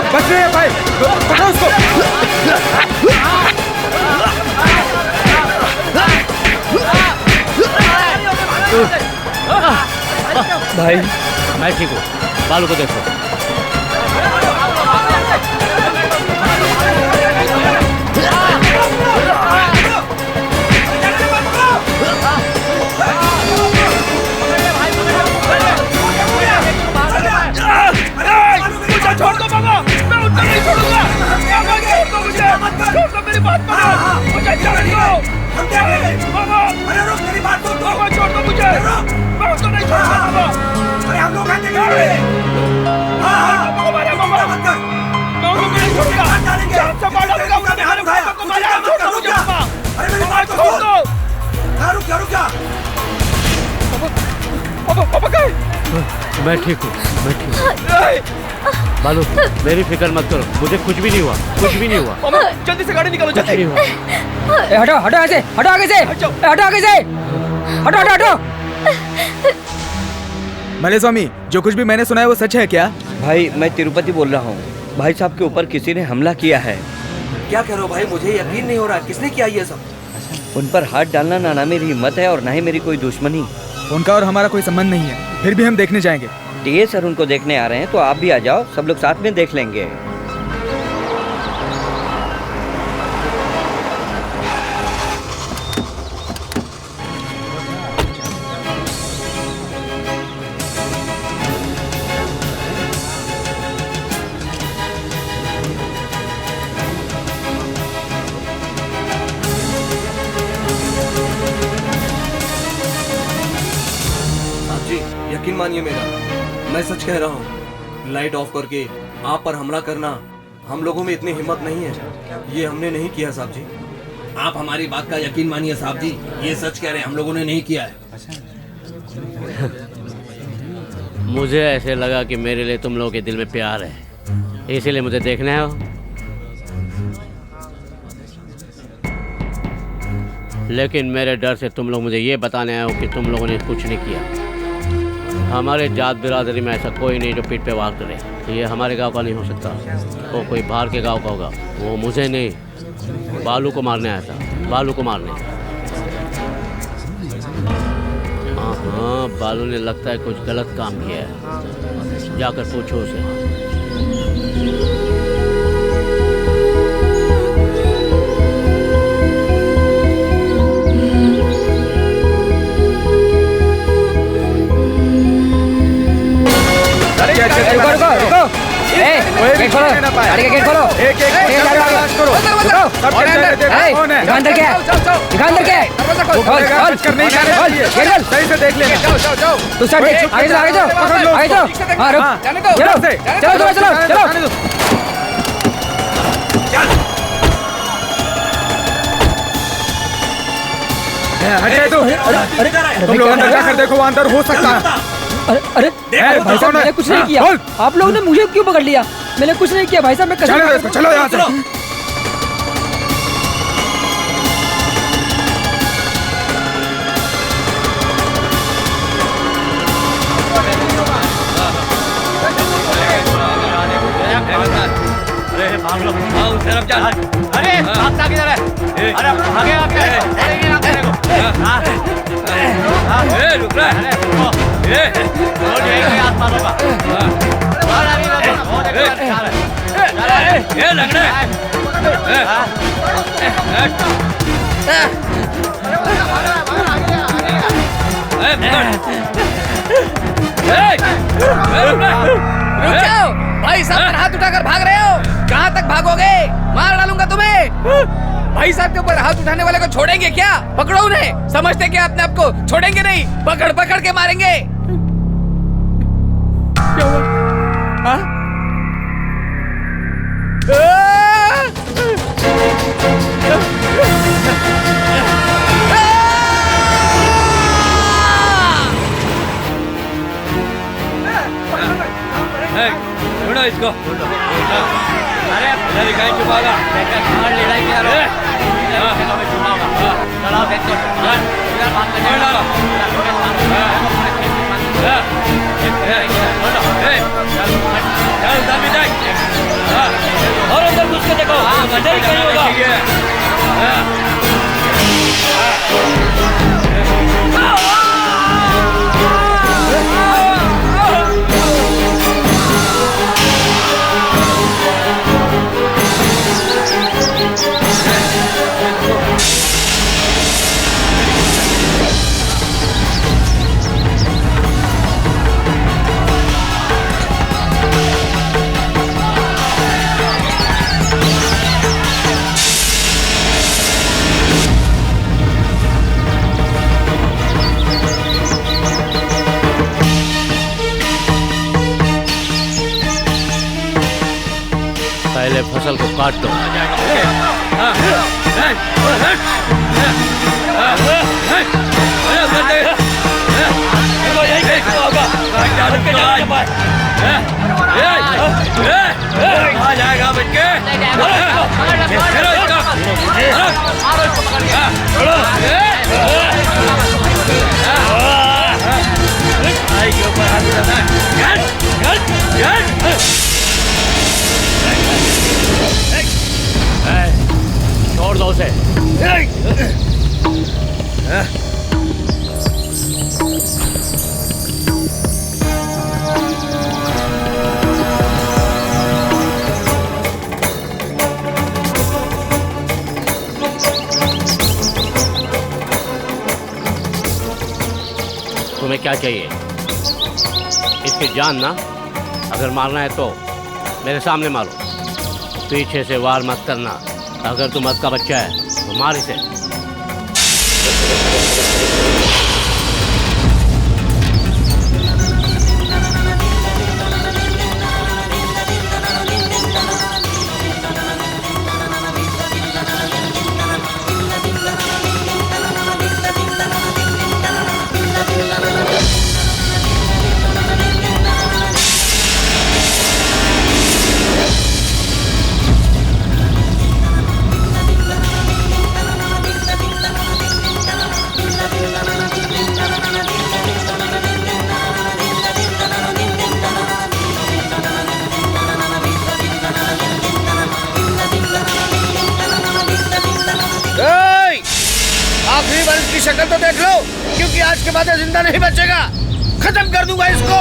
Speaker 6: बच रहे हैं भाई, पकड़ो उसको।
Speaker 14: भाई मैं ठीक हूँ, बालू को देखो।
Speaker 16: मुझे छोड़ दो बाबा, मैं उतना नहीं छोड़ूंगा।
Speaker 14: मैं ठीक हूँ, मैं ठीक हूँ। बालू, मेरी फिक्र मत करो, मुझे कुछ भी नहीं हुआ, कुछ भी नहीं हुआ।
Speaker 2: जल्दी से गाड़ी निकालो,
Speaker 14: जल्दी।
Speaker 17: हटो हटो ऐसे, हटो आगे से, हटो आगे से, हटो हटो हटो।
Speaker 6: मले स्वामी, जो कुछ भी मैंने सुना है वो सच है क्या?
Speaker 5: भाई मैं तिरुपति बोल रहा हूँ। भाई साहब के ऊपर किसी ने हमला किया है।
Speaker 15: क्या कह रहे हो भाई, मुझे यकीन नहीं हो रहा, किसने किया ये सब?
Speaker 5: उन पर हाथ डालना ना मेरी हिम्मत है और ना ही मेरी कोई दुश्मनी।
Speaker 6: उनका और हमारा कोई संबंध नहीं है, फिर भी हम देखने जाएंगे।
Speaker 5: टीए सर उनको देखने आ रहे हैं तो आप भी आ जाओ, सब लोग साथ में देख लेंगे।
Speaker 15: यकीन मानिए मेरा, मैं सच कह रहा हूँ। लाइट ऑफ करके आप पर हमला करना, हम लोगों में इतनी हिम्मत नहीं है। ये हमने नहीं किया साहब जी।
Speaker 19: आप हमारी बात का यकीन मानिए साहब जी, ये सच कह रहे हैं, हम लोगों ने नहीं किया है।
Speaker 14: मुझे ऐसे लगा कि मेरे लिए तुम लोगों के दिल में प्यार है, इसीलिए मुझे देखने आओ। लेकिन मेरे डर से तुम लोग मुझे ये बताने आए हो कि तुम लोगों ने कुछ नहीं किया। हमारे जात बिरादरी में ऐसा कोई नहीं जो पीठ पे वार करे। ये हमारे गांव का नहीं हो सकता, वो कोई बाहर के गांव का होगा। वो मुझे नहीं, बालू को मारने आया था, बालू को मारने। हाँ, बालू ने लगता है कुछ गलत काम किया है, जाकर पूछो उसे।
Speaker 17: रुको रुको रुको, गेट खोलो, गाड़ी का गेट खोलो। दिखा अंदर क्या है, दिखा अंदर क्या है।
Speaker 6: सही से देख लेना।
Speaker 17: तू सर देख, आगे जाओ, आगे जाओ, आगे जाओ। हाँ रुक, चलो चलो चलो चलो।
Speaker 6: हट तू, तुम लोग अंदर जाकर देखो, वो अंदर हो सकता है।
Speaker 17: अरे भाई साहब, मैंने कुछ नहीं किया। आप लोगों ने मुझे क्यों पकड़ लिया? मैंने कुछ नहीं किया भाई साहब, मैं कसम।
Speaker 6: चलो यहाँ से।
Speaker 19: अरे भाग लो, हाँ उस तरफ जा। अरे भागता किधर है? अरे भागे आप क्या? अरे ये ना तेरे को। ए रुक रहा है। ए रोड यही आसपास होगा। ए लग रहा है।
Speaker 1: रुक जाओ भाई साहब, हाथ उठाकर भाग रहे हो, कहाँ तक भागोगे? मार डालूंगा तुम्हें। भाई साहब के ऊपर हाथ उठाने वाले को छोड़ेंगे क्या? पकड़ो उन्हें। समझते क्या अपने आप को? छोड़ेंगे नहीं, पकड़ पकड़ के मारेंगे। क्या हुआ? हाँ?
Speaker 19: छोड़ो इसको। अरे इधर कहीं छुपागा? लड़ाई किया रे। चलो देखो, इधर बात करने वाला। चल उधर भी देख, और उधर घुस के देखो, अंदर ही कहीं होगा।
Speaker 14: पहले फसल को काट दो।
Speaker 19: यही कहीं होगा। आ जाएगा बच्चे। चलो इसको। भाई के ऊपर हाथ उठाना।
Speaker 14: छोड़ दो उसे। तुम्हें क्या चाहिए? इसकी जान ना, अगर मारना है तो मेरे सामने मारो, पीछे से वार मत करना। अगर तू मत का बच्चा है तो मार इसे।
Speaker 11: आखिरी बार इसकी शक्ल तो देख लो, क्योंकि आज के बाद जिंदा नहीं बचेगा। खत्म कर दूंगा इसको।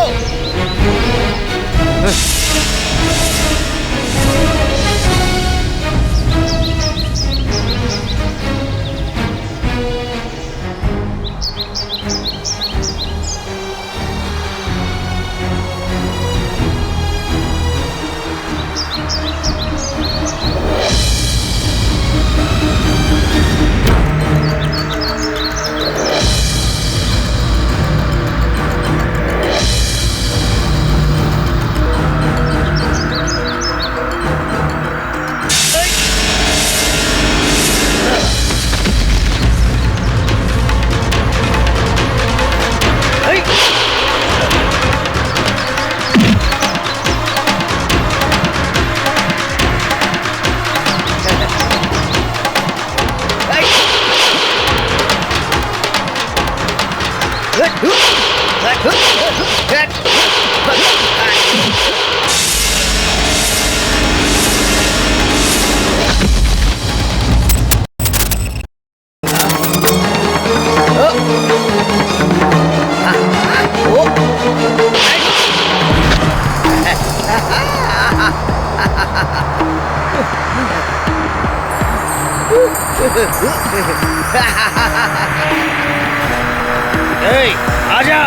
Speaker 11: आजा।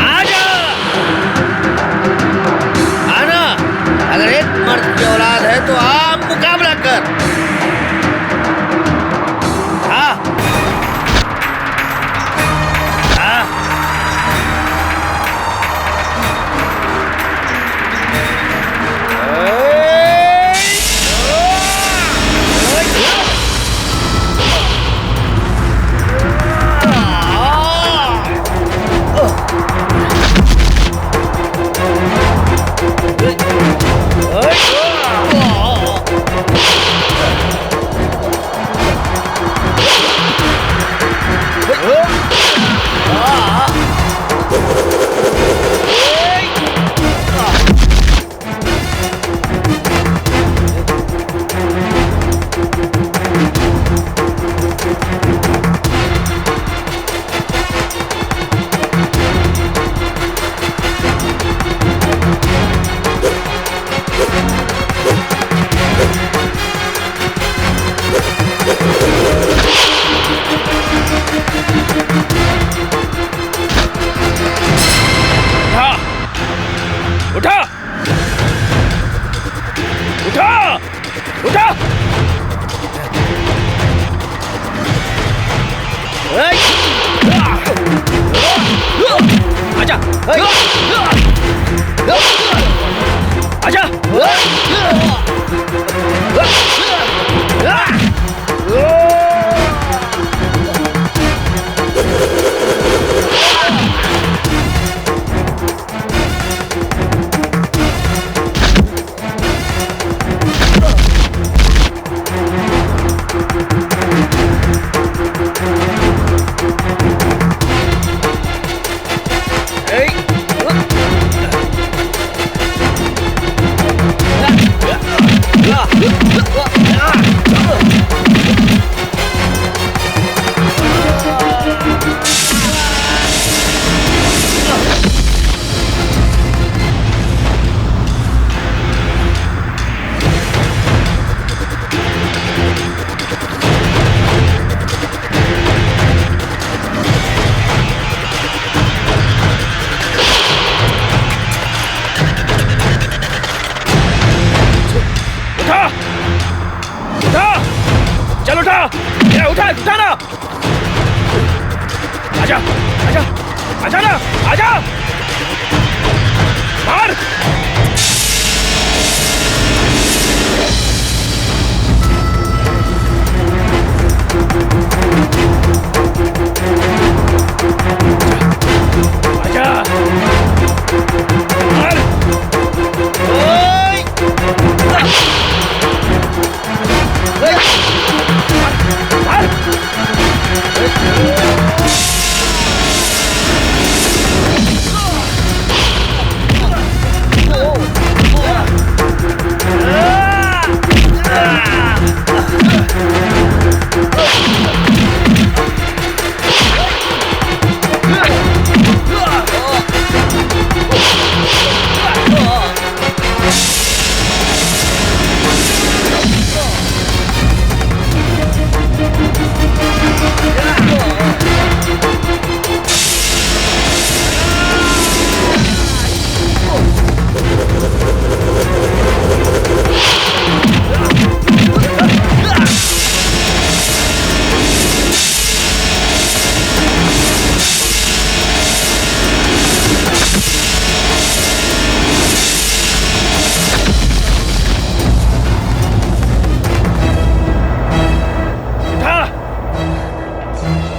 Speaker 11: आजा आना। अगर एक मर्द की औलाद है तो आप मुकाबला कर।
Speaker 2: चल उठा, उठा उठा ना, आजा आजा आजा ना, आजा मार। आजा मार।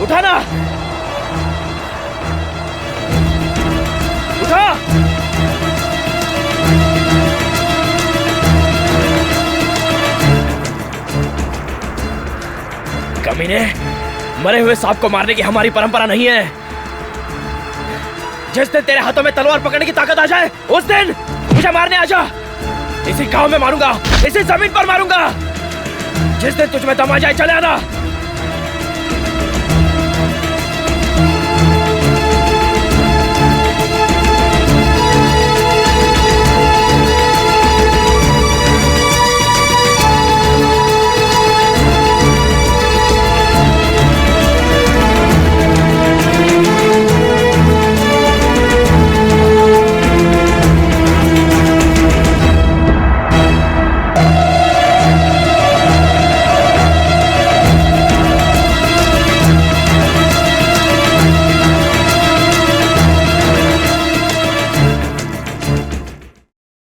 Speaker 2: उठाना, उठा। कमीने, मरे हुए सांप को मारने की हमारी परंपरा नहीं है। जिस दिन तेरे हाथों में तलवार पकड़ने की ताकत आ जाए, उस दिन मुझे मारने आ जा। इसी गांव में मारूंगा, इसी जमीन पर मारूंगा। जिस दिन तुझ में दम आ जाए, चले आना।